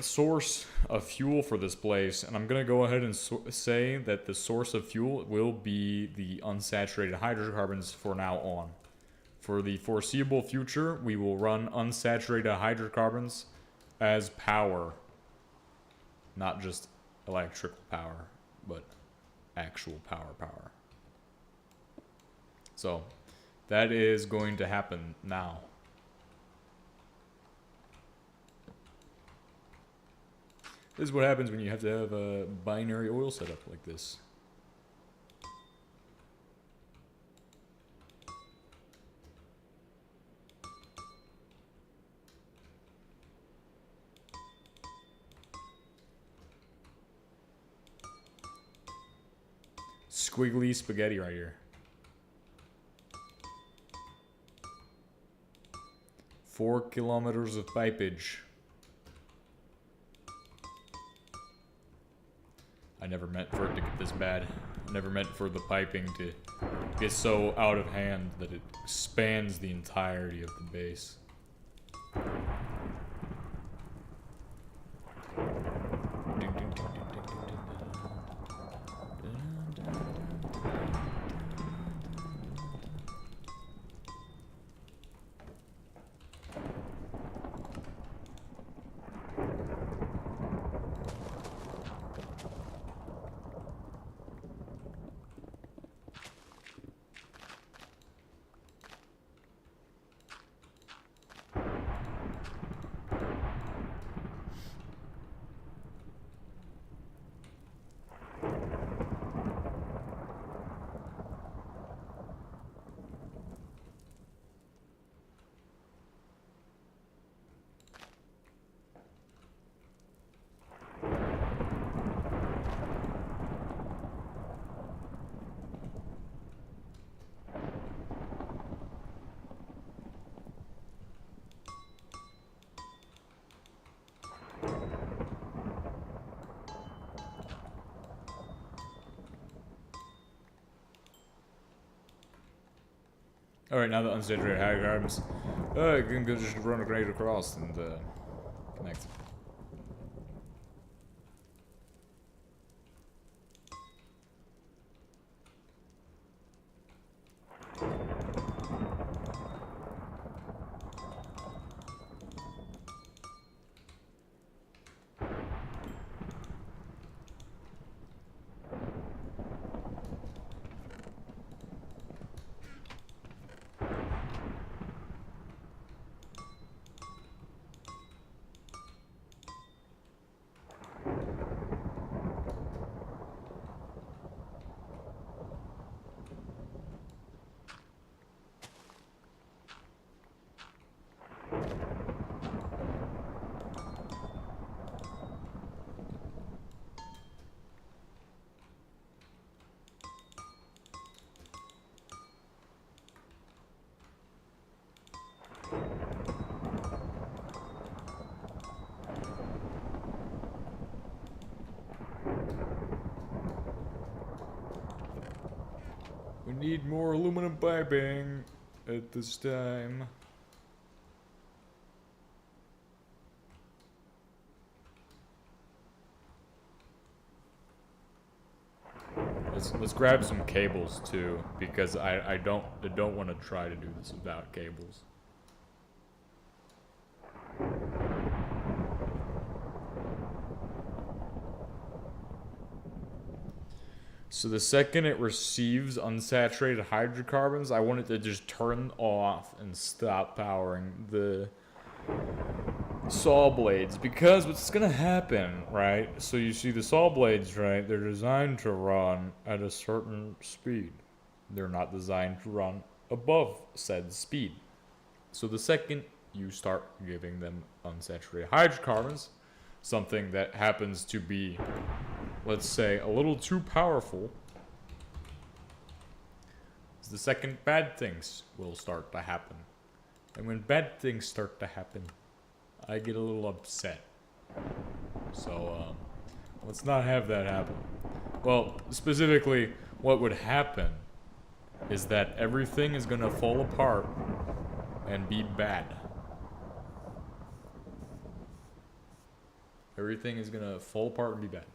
source a fuel for this place. And I'm going to go ahead and say that the source of fuel will be the unsaturated hydrocarbons for now on. For the foreseeable future, we will run unsaturated hydrocarbons as power. Not just electrical power, but actual power. So, that is going to happen now. This is what happens when you have to have a binary oil setup like this. Squiggly spaghetti right here. 4 kilometers of pipage. I never meant for it to get this bad. I never meant for the piping to get so out of hand that it spans the entirety of the base. Alright, now the unsaturated hydrocarbons. You can just run right across and connect. We need more aluminum piping at this time. Let's grab some cables too, because I don't want to try to do this without cables. So the second it receives unsaturated hydrocarbons, I want it to just turn off and stop powering the saw blades, because what's gonna happen, right? So you see the saw blades, right? They're designed to run at a certain speed. They're not designed to run above said speed. So the second you start giving them unsaturated hydrocarbons, something that happens to be, let's say, a little too powerful, the second bad things will start to happen. And when bad things start to happen, I get a little upset. So, let's not have that happen. Well, specifically, what would happen is that everything is gonna fall apart and be bad. Everything is gonna fall apart and be bad.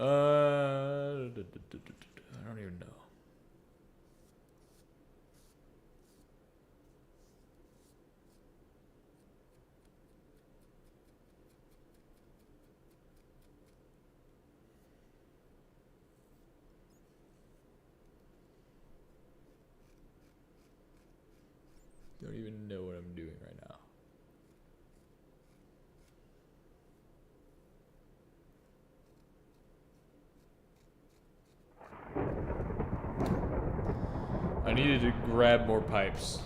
I don't even know. Don't even know what I'm doing right now. I needed to grab more pipes.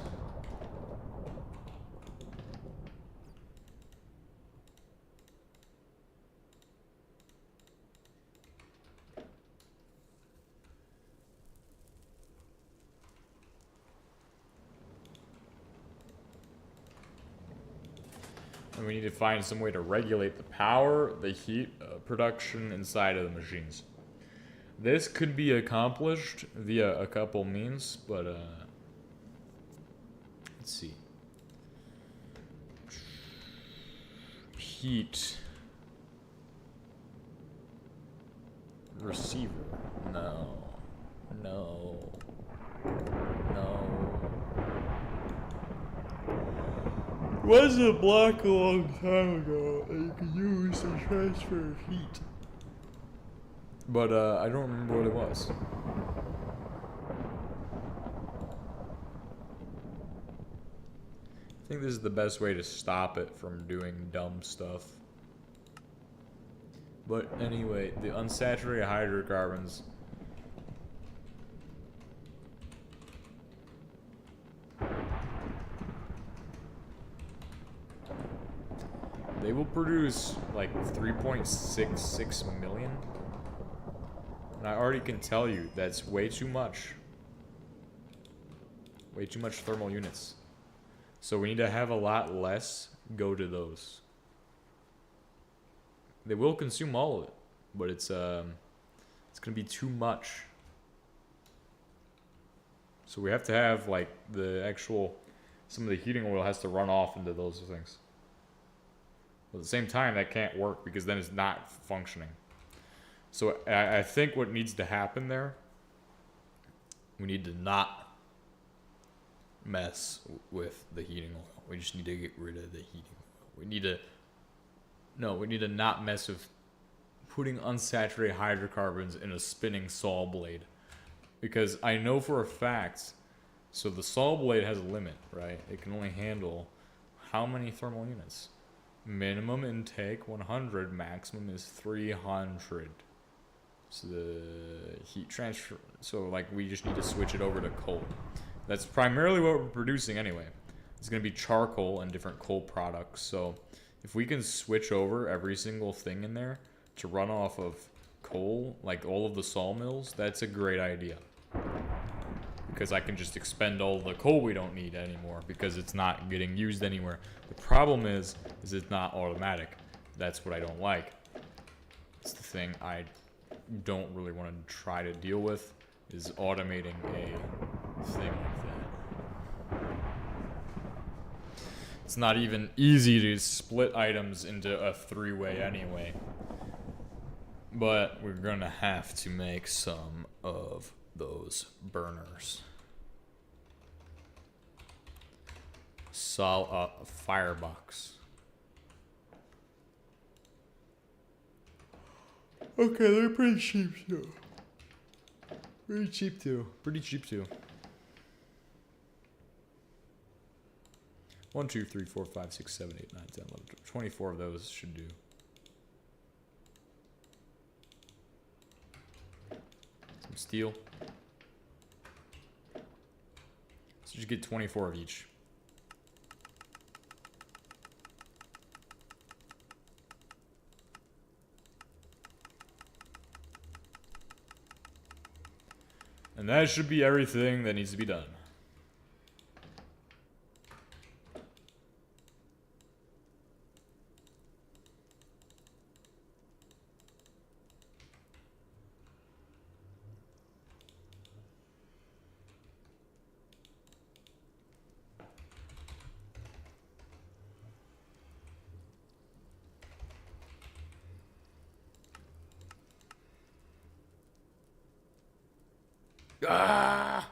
And we need to find some way to regulate the power, the heat production inside of the machines. This could be accomplished via a couple means, but let's see. Heat. Receiver. No. No. No. Was a block a long time ago that you could use to transfer heat. But I don't remember what it was. I think this is the best way to stop it from doing dumb stuff. But anyway, the unsaturated hydrocarbons. They will produce like 3.66 million. And I already can tell you that's way too much. Way too much thermal units. So we need to have a lot less go to those. They will consume all of it, but it's gonna be too much. So we have to have like the actual, some of the heating oil has to run off into those things. But at the same time, that can't work because then it's not functioning. So I think what needs to happen there, we need to not mess with the heating oil. We just need to get rid of the heating oil. We need to not mess with putting unsaturated hydrocarbons in a spinning saw blade. Because I know for a fact, so the saw blade has a limit, right? It can only handle how many thermal units? Minimum intake 100, maximum is 300. So the heat transfer, so like we just need to switch it over to coal. That's primarily what we're producing anyway. It's going to be charcoal and different coal products. So if we can switch over every single thing in there to run off of coal, like all of the sawmills, that's a great idea. Because I can just expend all the coal we don't need anymore because it's not getting used anywhere. The problem is it's not automatic. That's what I don't like. It's the thing I don't really want to try to deal with, is automating a thing like that. It's not even easy to split items into a three-way anyway. But we're gonna have to make some of those burners. Firebox. Okay, they're pretty cheap too. Pretty cheap too. 1, 2, 3, 4, 5, 6, 7, 8, 9, 10, 11, 12. 24 of those should do. Some steel. So just get 24 of each. And that should be everything that needs to be done. Ah!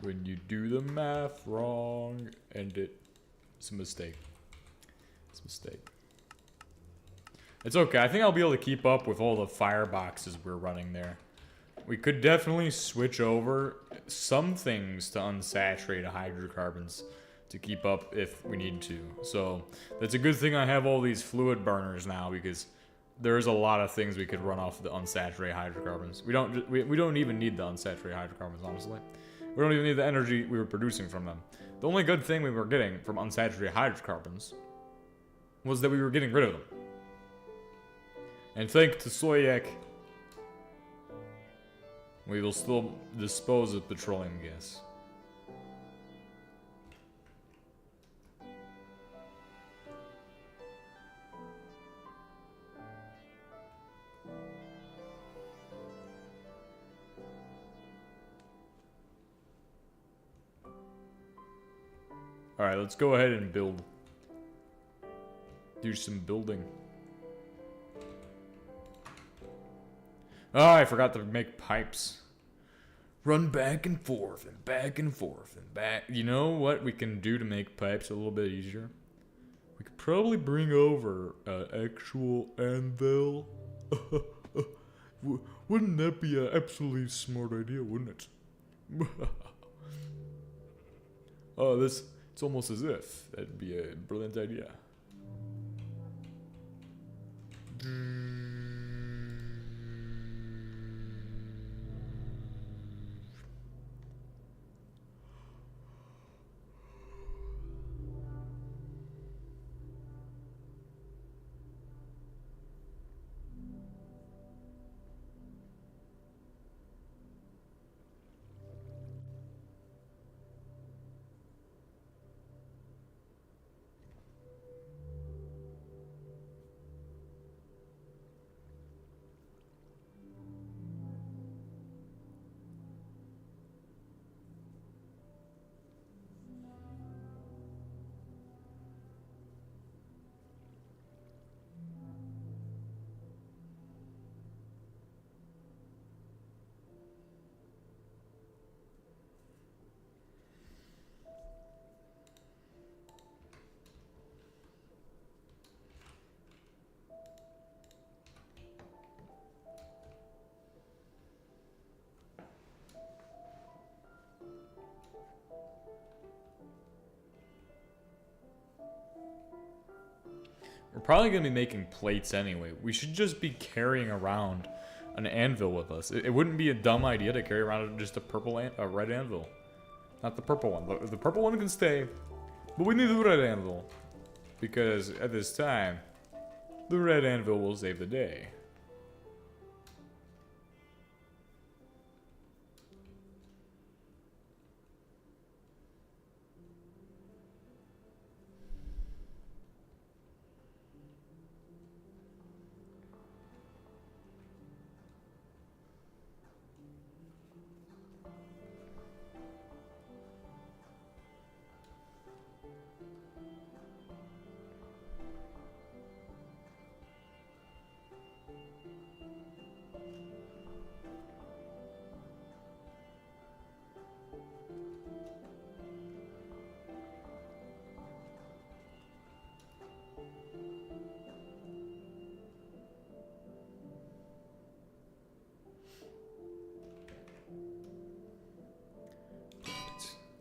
When you do the math wrong, and it's a mistake. It's a mistake. It's okay. I think I'll be able to keep up with all the fireboxes we're running there. We could definitely switch over some things to unsaturated hydrocarbons to keep up if we need to. So that's a good thing I have all these fluid burners now, because there's a lot of things we could run off the unsaturated hydrocarbons. We don't even need the unsaturated hydrocarbons, honestly. We don't even need the energy we were producing from them. The only good thing we were getting from unsaturated hydrocarbons was that we were getting rid of them. And thanks to Soyak, we will still dispose of petroleum gas. Alright, let's go ahead and build. Do some building. Oh, I forgot to make pipes. Run back and forth and back and forth and back. You know what we can do to make pipes a little bit easier? We could probably bring over an actual anvil. Wouldn't that be an absolutely smart idea, wouldn't it? Oh, it's almost as if that'd be a brilliant idea. probably gonna be making plates anyway. We should just be carrying around an anvil with us. It wouldn't be a dumb idea to carry around just a red anvil. Not the purple one. The purple one can stay, but we need the red anvil. Because at this time, the red anvil will save the day.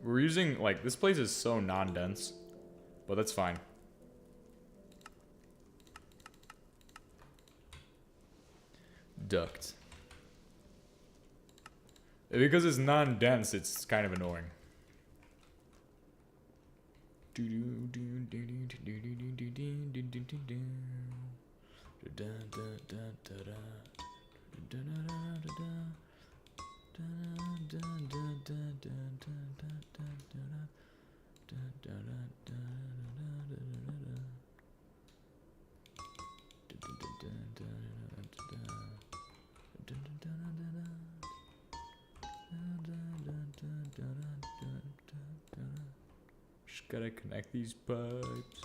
We're using, like, this place is so non-dense, but that's fine. Duct. Because it's non-dense, it's kind of annoying. Just gotta connect these pipes.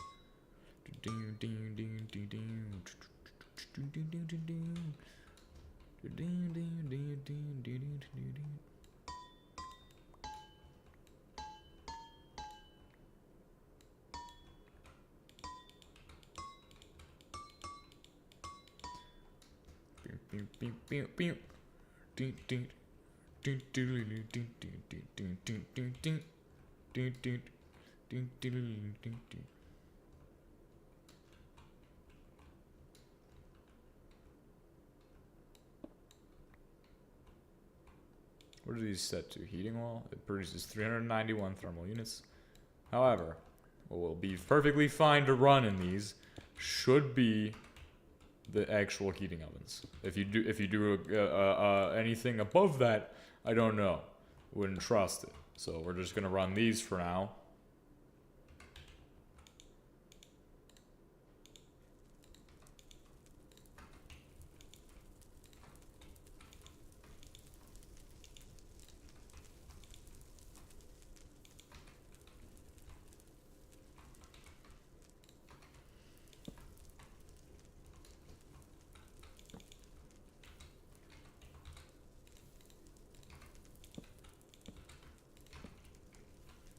What are these set to? Heating wall? It produces 391 thermal units. However, what will be perfectly fine to run in these should be the actual heating ovens. If you do anything above that, I don't know. Wouldn't trust it. So we're just gonna run these for now.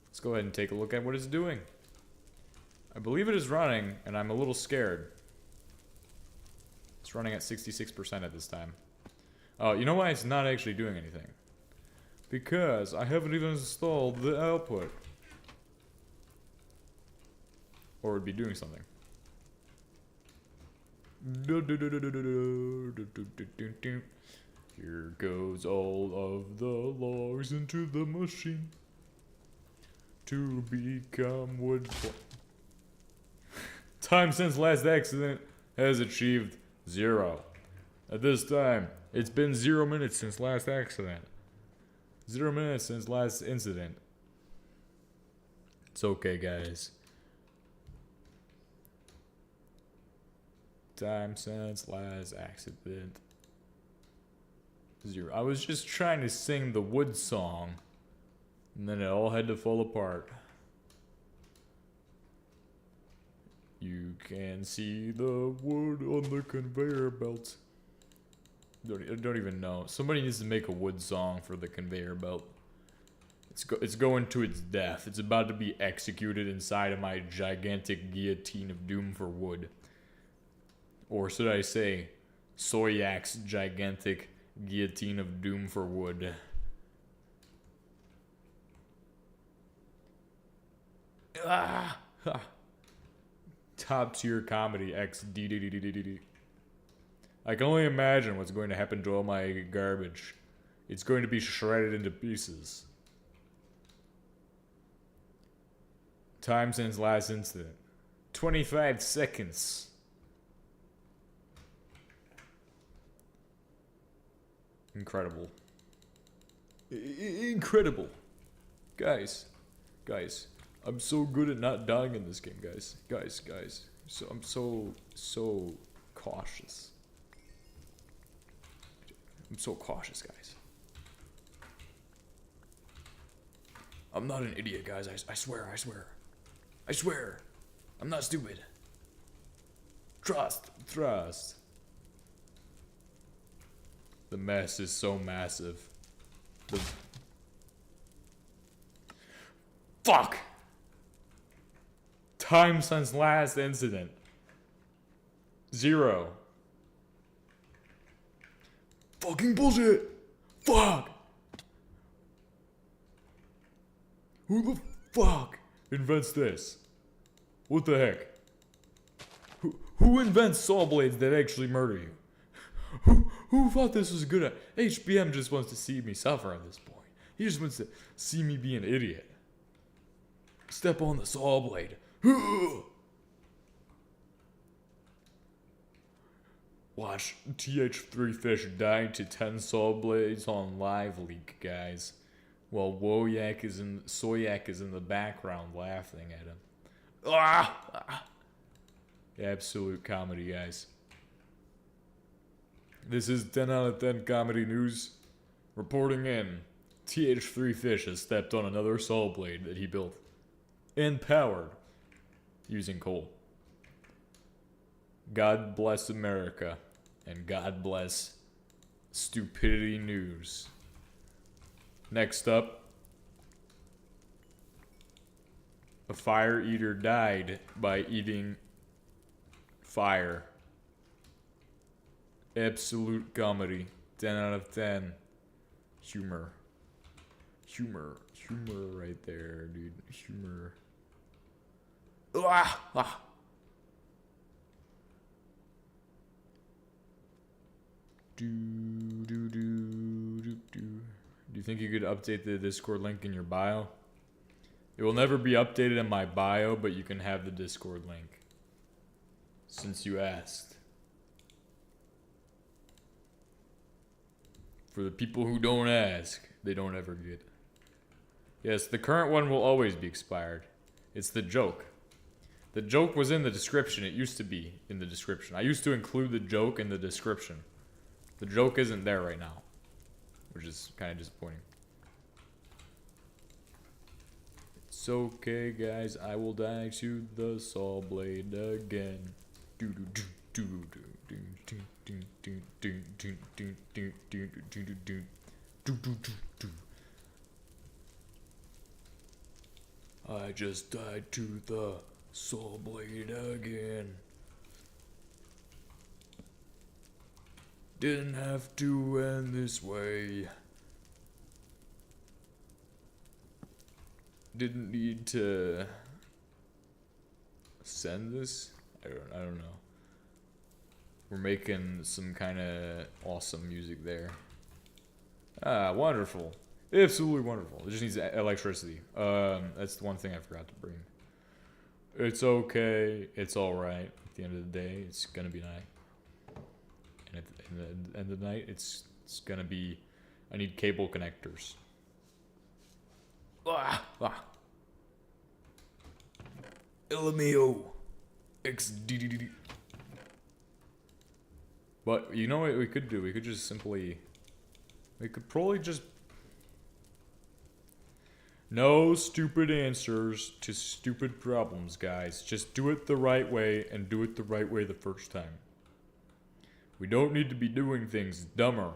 Let's go ahead and take a look at what it's doing. I believe it is running, and I'm a little scared. It's running at 66% at this time. Oh, you know why it's not actually doing anything? Because I haven't even installed the output. Or it would be doing something. Here goes all of the logs into the machine to become wood. Time since last accident has achieved 0. At this time, it's been 0 minutes since last accident. 0 minutes since last incident. It's okay, guys. Time since last accident. 0. I was just trying to sing the wood song, and then it all had to fall apart. You can see the wood on the conveyor belt. Don't even know. Somebody needs to make a wood song for the conveyor belt. It's going to its death. It's about to be executed inside of my gigantic guillotine of doom for wood. Or should I say, Soyak's gigantic guillotine of doom for wood. Ah! top tier comedy X D D D D D D D. I can only imagine what's going to happen to all my garbage. It's going to be shredded into pieces. Time since last incident. 25 seconds. Incredible. Incredible. Guys. I'm so good at not dying in this game, guys. Guys. So I'm so cautious. I'm so cautious, guys. I'm not an idiot, guys. I swear. I'm not stupid. Trust. The mess is so massive. Fuck! Time since last incident. 0. Fucking bullshit! Fuck! Who the fuck invents this? What the heck? Who invents saw blades that actually murder you? Who thought this was good? HBM just wants to see me suffer at this point. He just wants to see me be an idiot. Step on the saw blade. Watch TH3 fish die to 10 saw blades on live leak, guys. While Soyak is in the background laughing at him. Absolute comedy, guys. This is 10 out of 10 comedy news. Reporting in. TH3 fish has stepped on another saw blade that he built and powered using coal. God bless America, and God bless stupidity news. Next up, a fire eater died by eating fire. Absolute comedy. 10 out of 10. Humor right there, dude. Humor. Do you think you could update the Discord link in your bio? It will never be updated in my bio, but you can have the Discord link. Since you asked. For the people who don't ask, they don't ever get. Yes, the current one will always be expired. It's the joke. The joke was in the description. It used to be in the description. I used to include the joke in the description. The joke isn't there right now, which is kind of disappointing. It's okay, guys. I will die to the saw blade again. I just died to the saw blade again. Didn't have to end this way. Didn't need to send this. I don't know. We're making some kind of awesome music there. Wonderful. Absolutely wonderful. It just needs electricity. That's the one thing I forgot to bring. It's okay. It's alright. At the end of the day, it's gonna be night. And at the end of the night, it's gonna be... I need cable connectors. LMAO. XDDD. But you know what we could do? We could just simply... We could probably just... No stupid answers to stupid problems, guys. Just do it the right way, and do it the right way the first time. We don't need to be doing things dumber.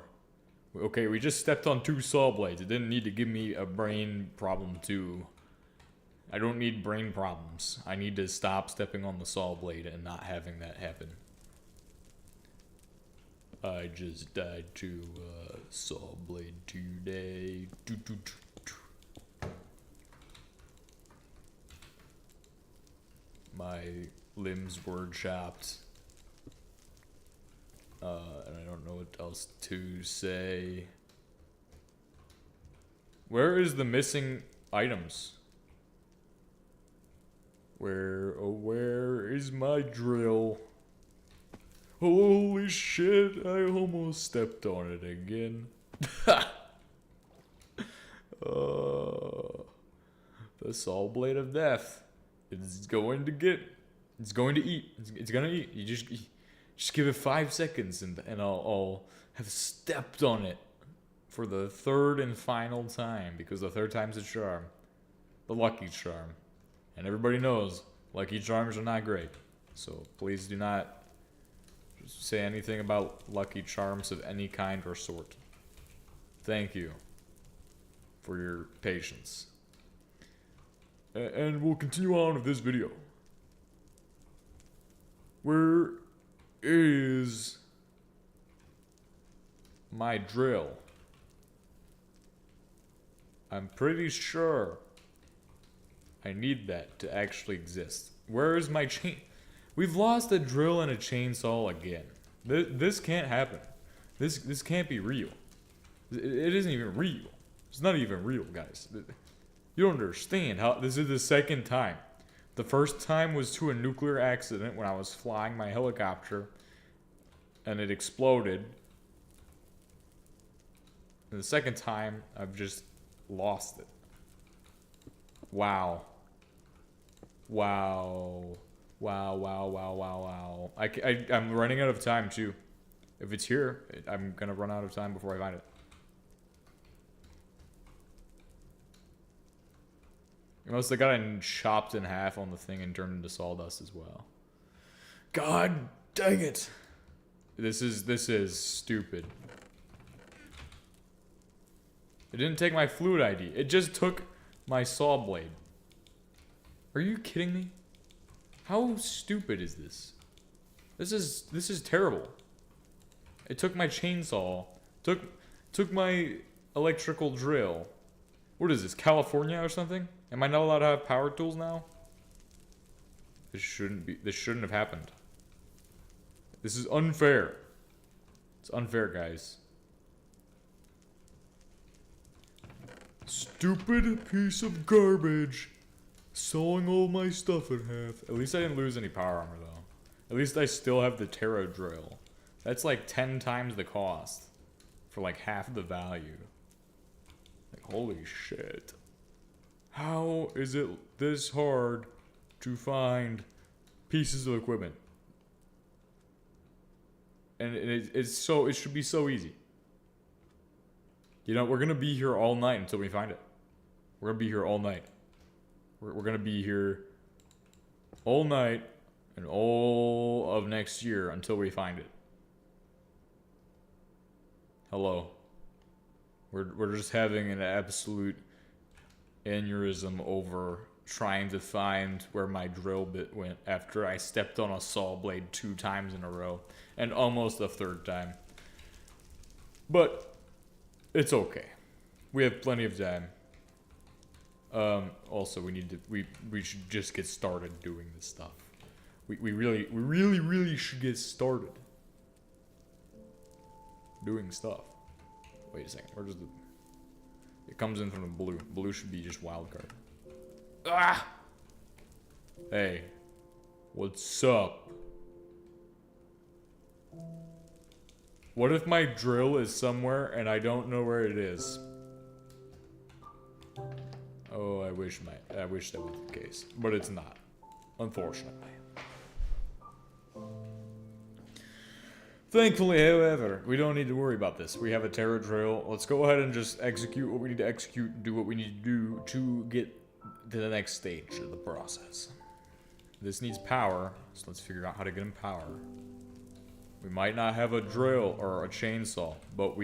Okay, we just stepped on 2 saw blades. It didn't need to give me a brain problem too. I don't need brain problems. I need to stop stepping on the saw blade and not having that happen. I just died to saw blade today. My limbs were chopped. And I don't know what else to say. Where is the missing items? Where is my drill? Holy shit, I almost stepped on it again. The saw blade of death. It's going to eat. It's gonna eat. You just give it 5 seconds and I'll have stepped on it for the third and final time, because the third time's a charm. The lucky charm. And everybody knows lucky charms are not great. So please do not say anything about lucky charms of any kind or sort. Thank you for your patience. And we'll continue on with this video. Where is my drill? I'm pretty sure I need that to actually exist. Where is my chain? We've lost a drill and a chainsaw again. This can't happen. This can't be real. It isn't even real. It's not even real, guys. You don't understand how this is the second time. The first time was to a nuclear accident when I was flying my helicopter and it exploded. And the second time, I've just lost it. Wow. Wow. Wow, wow, wow, wow, wow. I'm running out of time, too. If it's here, I'm gonna run out of time before I find it. Unless they got it chopped in half on the thing and turned into sawdust as well. God dang it! This is stupid. It didn't take my fluid ID. It just took my saw blade. Are you kidding me? How stupid is this? This is terrible. It took my chainsaw, took my electrical drill. What is this, California or something? Am I not allowed to have power tools now? This shouldn't have happened. This is unfair. It's unfair, guys. Stupid piece of garbage. Sawing all my stuff in half. At least I didn't lose any power armor, though. At least I still have the Terra drill. That's like 10 times the cost. For like half the value. Like, holy shit. How is it this hard to find pieces of equipment? And it should be so easy. You know, we're gonna be here all night until we find it. We're gonna be here all night. We're gonna be here all night and all of next year until we find it. Hello. We're just having an absolute aneurysm over trying to find where my drill bit went after I stepped on a saw blade 2 times in a row and almost a third time. But it's okay. We have plenty of time. Also, we should just get started doing this stuff. We really should get started doing stuff. Wait a second. Where does the... It comes in from the blue. Blue should be just wild card. Ah! Hey. What's up? What if my drill is somewhere and I don't know where it is? Oh, I wish that was the case. But it's not. Unfortunately. Thankfully, however, we don't need to worry about this. We have a Terra drill. Let's go ahead and just execute what we need to execute, do what we need to do to get to the next stage of the process. This needs power, so let's figure out how to get him power. We might not have a drill or a chainsaw, but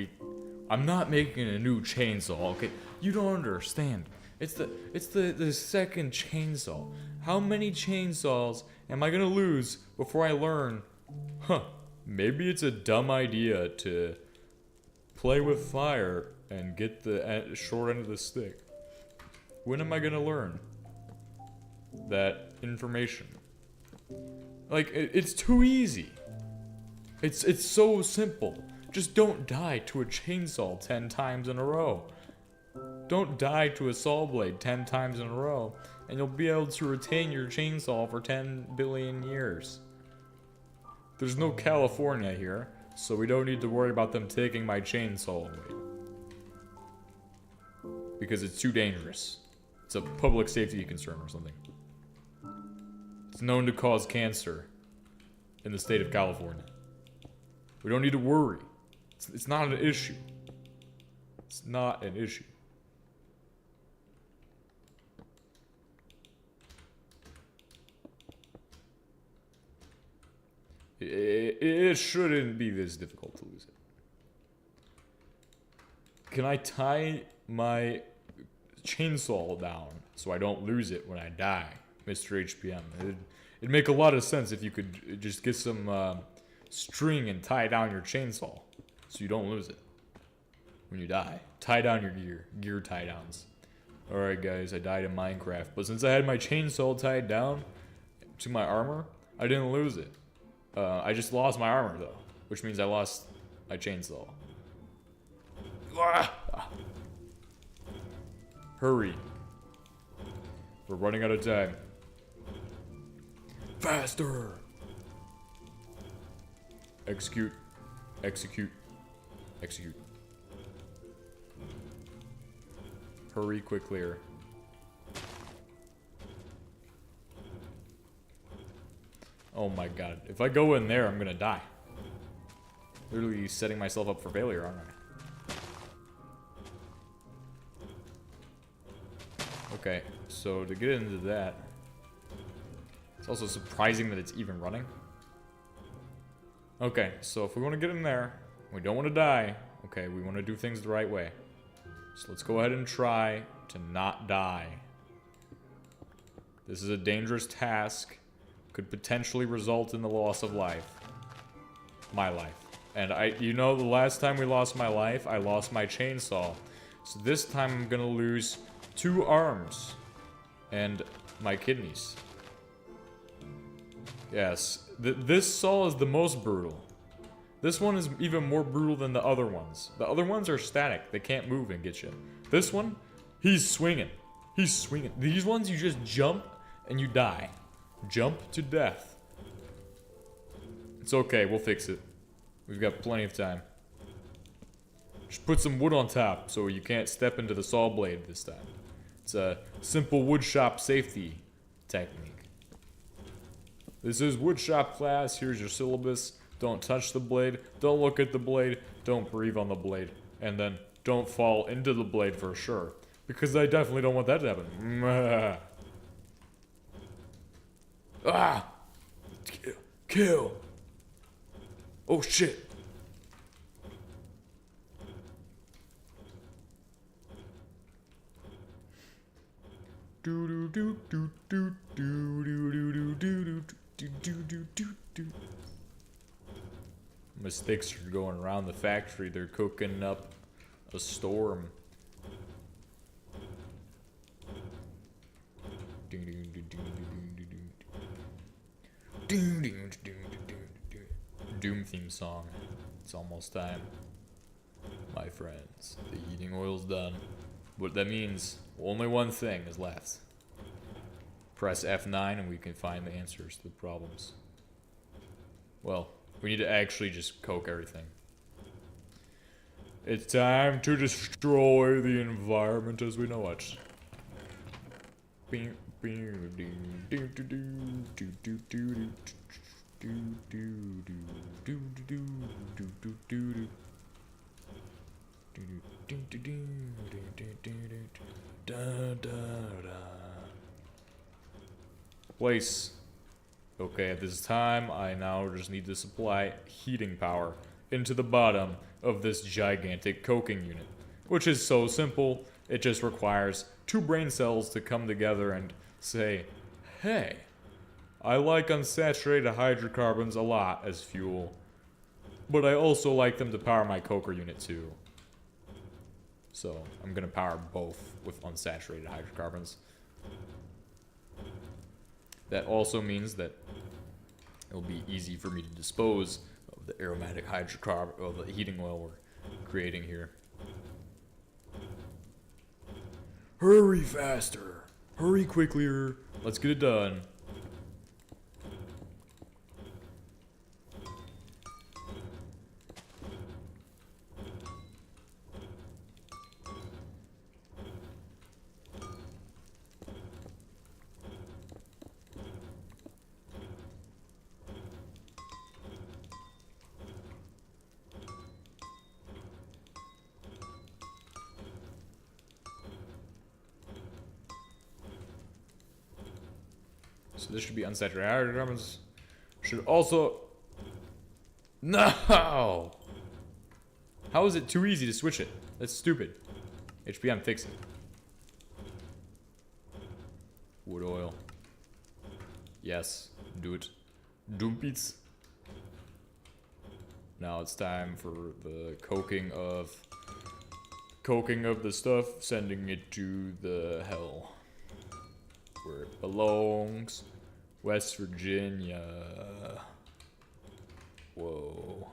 I'm not making a new chainsaw, okay? You don't understand. It's the second chainsaw. How many chainsaws am I gonna lose before I learn? Maybe it's a dumb idea to play with fire and get the short end of the stick. When am I gonna learn that information? Like, it's too easy. It's so simple. Just don't die to a chainsaw 10 times in a row. Don't die to a saw blade 10 times in a row, and you'll be able to retain your chainsaw for 10 billion years. There's no California here, so we don't need to worry about them taking my chainsaw away. Because it's too dangerous. It's a public safety concern or something. It's known to cause cancer in the state of California. We don't need to worry. It's not an issue. It's not an issue. It shouldn't be this difficult to lose it. Can I tie my chainsaw down so I don't lose it when I die, Mr. HBM? It'd make a lot of sense if you could just get some string and tie down your chainsaw so you don't lose it when you die. Tie down your gear tie downs. Alright guys, I died in Minecraft, but since I had my chainsaw tied down to my armor, I didn't lose it. I just lost my armor though, which means I lost my chainsaw. Hurry. We're running out of time. Faster! Execute. Execute. Execute. Hurry, quick, clear. Oh my god. If I go in there, I'm gonna die. Literally setting myself up for failure, aren't I? Okay, so to get into that, it's also surprising that it's even running. Okay, so if we want to get in there, we don't want to die. Okay, we want to do things the right way. So let's go ahead and try to not die. This is a dangerous task. Could potentially result in the loss of life. My life. And you know, the last time we lost my life, I lost my chainsaw. So this time I'm gonna lose 2 arms. And my kidneys. Yes. This saw is the most brutal. This one is even more brutal than the other ones. The other ones are static. They can't move and get you. This one, he's swinging. He's swinging. These ones, you just jump and you die. Jump to death. It's okay, we'll fix it. We've got plenty of time. Just put some wood on top so you can't step into the saw blade this time. It's a simple woodshop safety technique. This is woodshop class, here's your syllabus. Don't touch the blade, don't look at the blade, don't breathe on the blade. And then don't fall into the blade for sure. Because I definitely don't want that to happen. Ah! Kill! Oh shit! Do do do do do do do do do do do do. Mistakes are going around the factory. They're cooking up a storm. Doom theme song. It's almost time. My friends, the heating oil's done. What that means, only one thing is left. Press F9 and we can find the answers to the problems. Well, we need to actually just coke everything. It's time to destroy the environment as we know it. Place. Okay, at this time, I now just need to supply heating power into the bottom of this gigantic coking unit, which is so simple. It just requires 2 brain cells to come together and say, hey, I like unsaturated hydrocarbons a lot as fuel, but I also like them to power my coker unit too. So I'm gonna power both with unsaturated hydrocarbons. That also means that it'll be easy for me to dispose of the aromatic hydrocarbon, or the heating oil we're creating here. Hurry faster! Hurry quicklier! Let's get it done. So this should be unsaturated hydrocarbons. Should also... No! How is it too easy to switch it? That's stupid. HBM, fix it. Wood oil. Yes, do it. Dumpies. Now it's time for the coking of the stuff, sending it to the hell where it belongs. West Virginia. Whoa.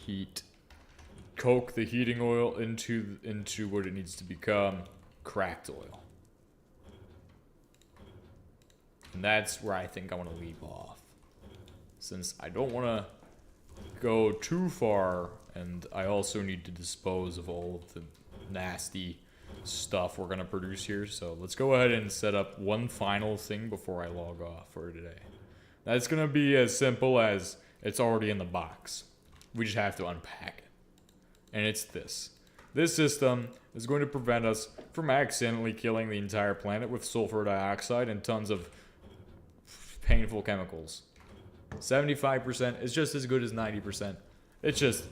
Heat. Coke the heating oil into what it needs to become. Cracked oil. And that's where I think I want to leave off. Since I don't want to go too far, and I also need to dispose of all of the nasty stuff we're going to produce here. So let's go ahead and set up one final thing before I log off for today. That's going to be as simple as it's already in the box. We just have to unpack it. And it's this. This system is going to prevent us from accidentally killing the entire planet with sulfur dioxide and tons of painful chemicals. 75% is just as good as 90%. It's just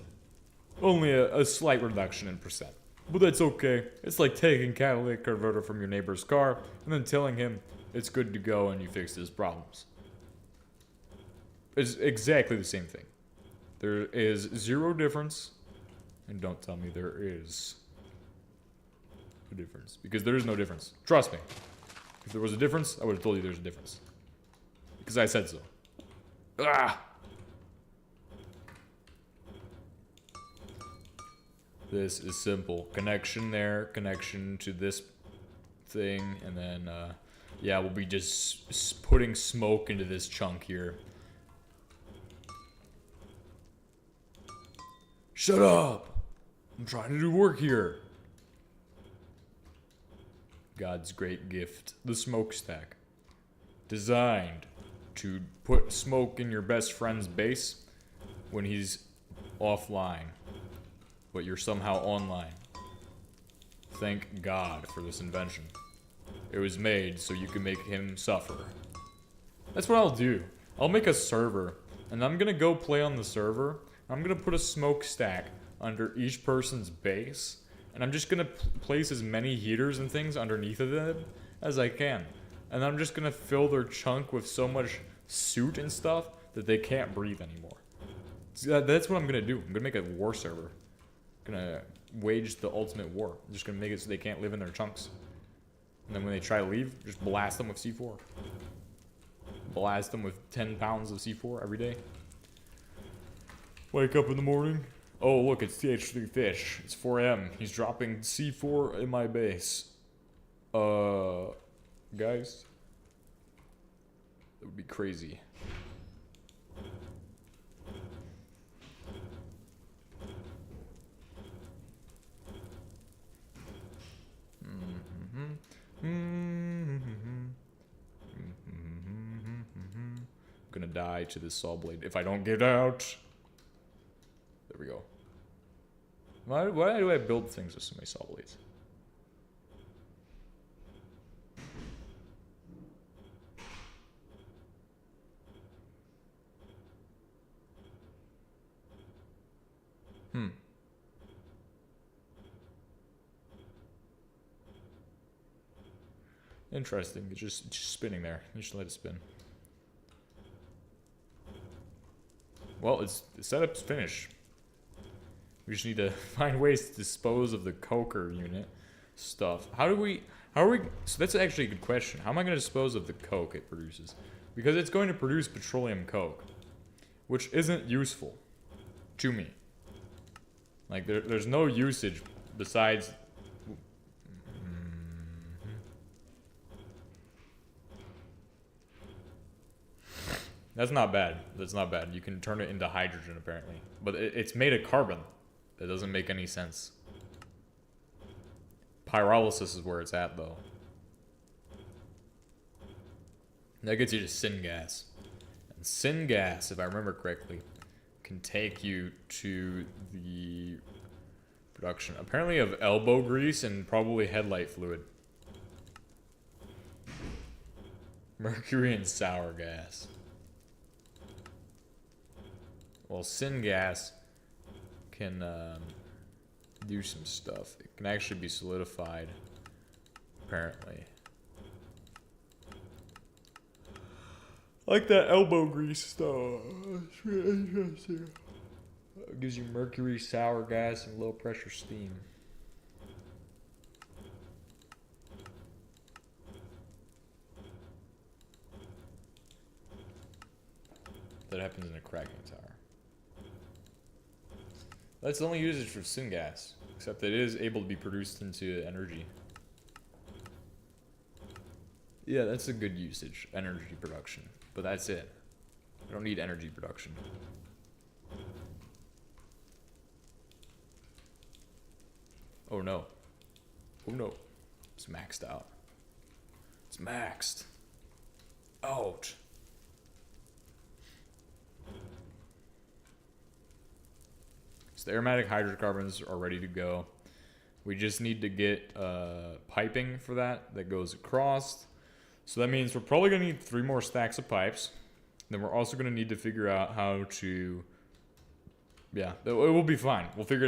only a slight reduction in percent. But that's okay. It's like taking catalytic converter from your neighbor's car and then telling him it's good to go and you fixed his problems. It's exactly the same thing. There is zero difference. And don't tell me there is a difference. Because there is no difference. Trust me. If there was a difference, I would have told you there's a difference. Because I said so. Ah! This is simple. Connection there, connection to this thing, and then, yeah, we'll be just putting smoke into this chunk here. Shut up! I'm trying to do work here. God's great gift, the smokestack. Designed to put smoke in your best friend's base when he's offline, but you're somehow online. Thank God for this invention. It was made so you can make him suffer. That's what I'll do. I'll make a server, and I'm gonna go play on the server. I'm gonna put a smokestack under each person's base, and I'm just gonna place as many heaters and things underneath of them as I can. And I'm just gonna fill their chunk with so much soot and stuff that they can't breathe anymore. So that's what I'm gonna do. I'm gonna make a war server. I'm gonna wage the ultimate war. I'm just gonna make it so they can't live in their chunks. And then when they try to leave, just blast them with C4. Blast them with 10 pounds of C4 every day. Wake up in the morning. Oh, look, it's TH3 Fish. It's 4 AM. He's dropping C4 in my base. Guys, that would be crazy. I'm gonna die to this saw blade if I don't get out. There we go. Why do I build things with so many saw blades? Interesting. It's just spinning there. You should let it spin. Well, the setup's finished. We just need to find ways to dispose of the coker unit stuff. How How are we? So that's actually a good question. How am I going to dispose of the coke it produces? Because it's going to produce petroleum coke, which isn't useful to me. Like, there's no usage besides... That's not bad. That's not bad. You can turn it into hydrogen, apparently. But it's made of carbon. That doesn't make any sense. Pyrolysis is where it's at, though. That gets you to syngas. And syngas, if I remember correctly, can take you to the production, apparently, of elbow grease and probably headlight fluid. Mercury and sour gas. Well, syngas can do some stuff. It can actually be solidified, apparently. Like that elbow grease stuff. It's really interesting. It gives you mercury, sour gas, and low pressure steam. That happens in a cracking tower. That's the only usage for syngas, except that it is able to be produced into energy. Yeah, that's a good usage, energy production. But that's it. I don't need energy production. Oh no. Oh no. It's maxed out. It's maxed. Ouch. So the aromatic hydrocarbons are ready to go. We just need to get piping for that goes across. So that means we're probably going to need 3 more stacks of pipes. Then we're also going to need to figure out how to... Yeah, it will be fine. We'll figure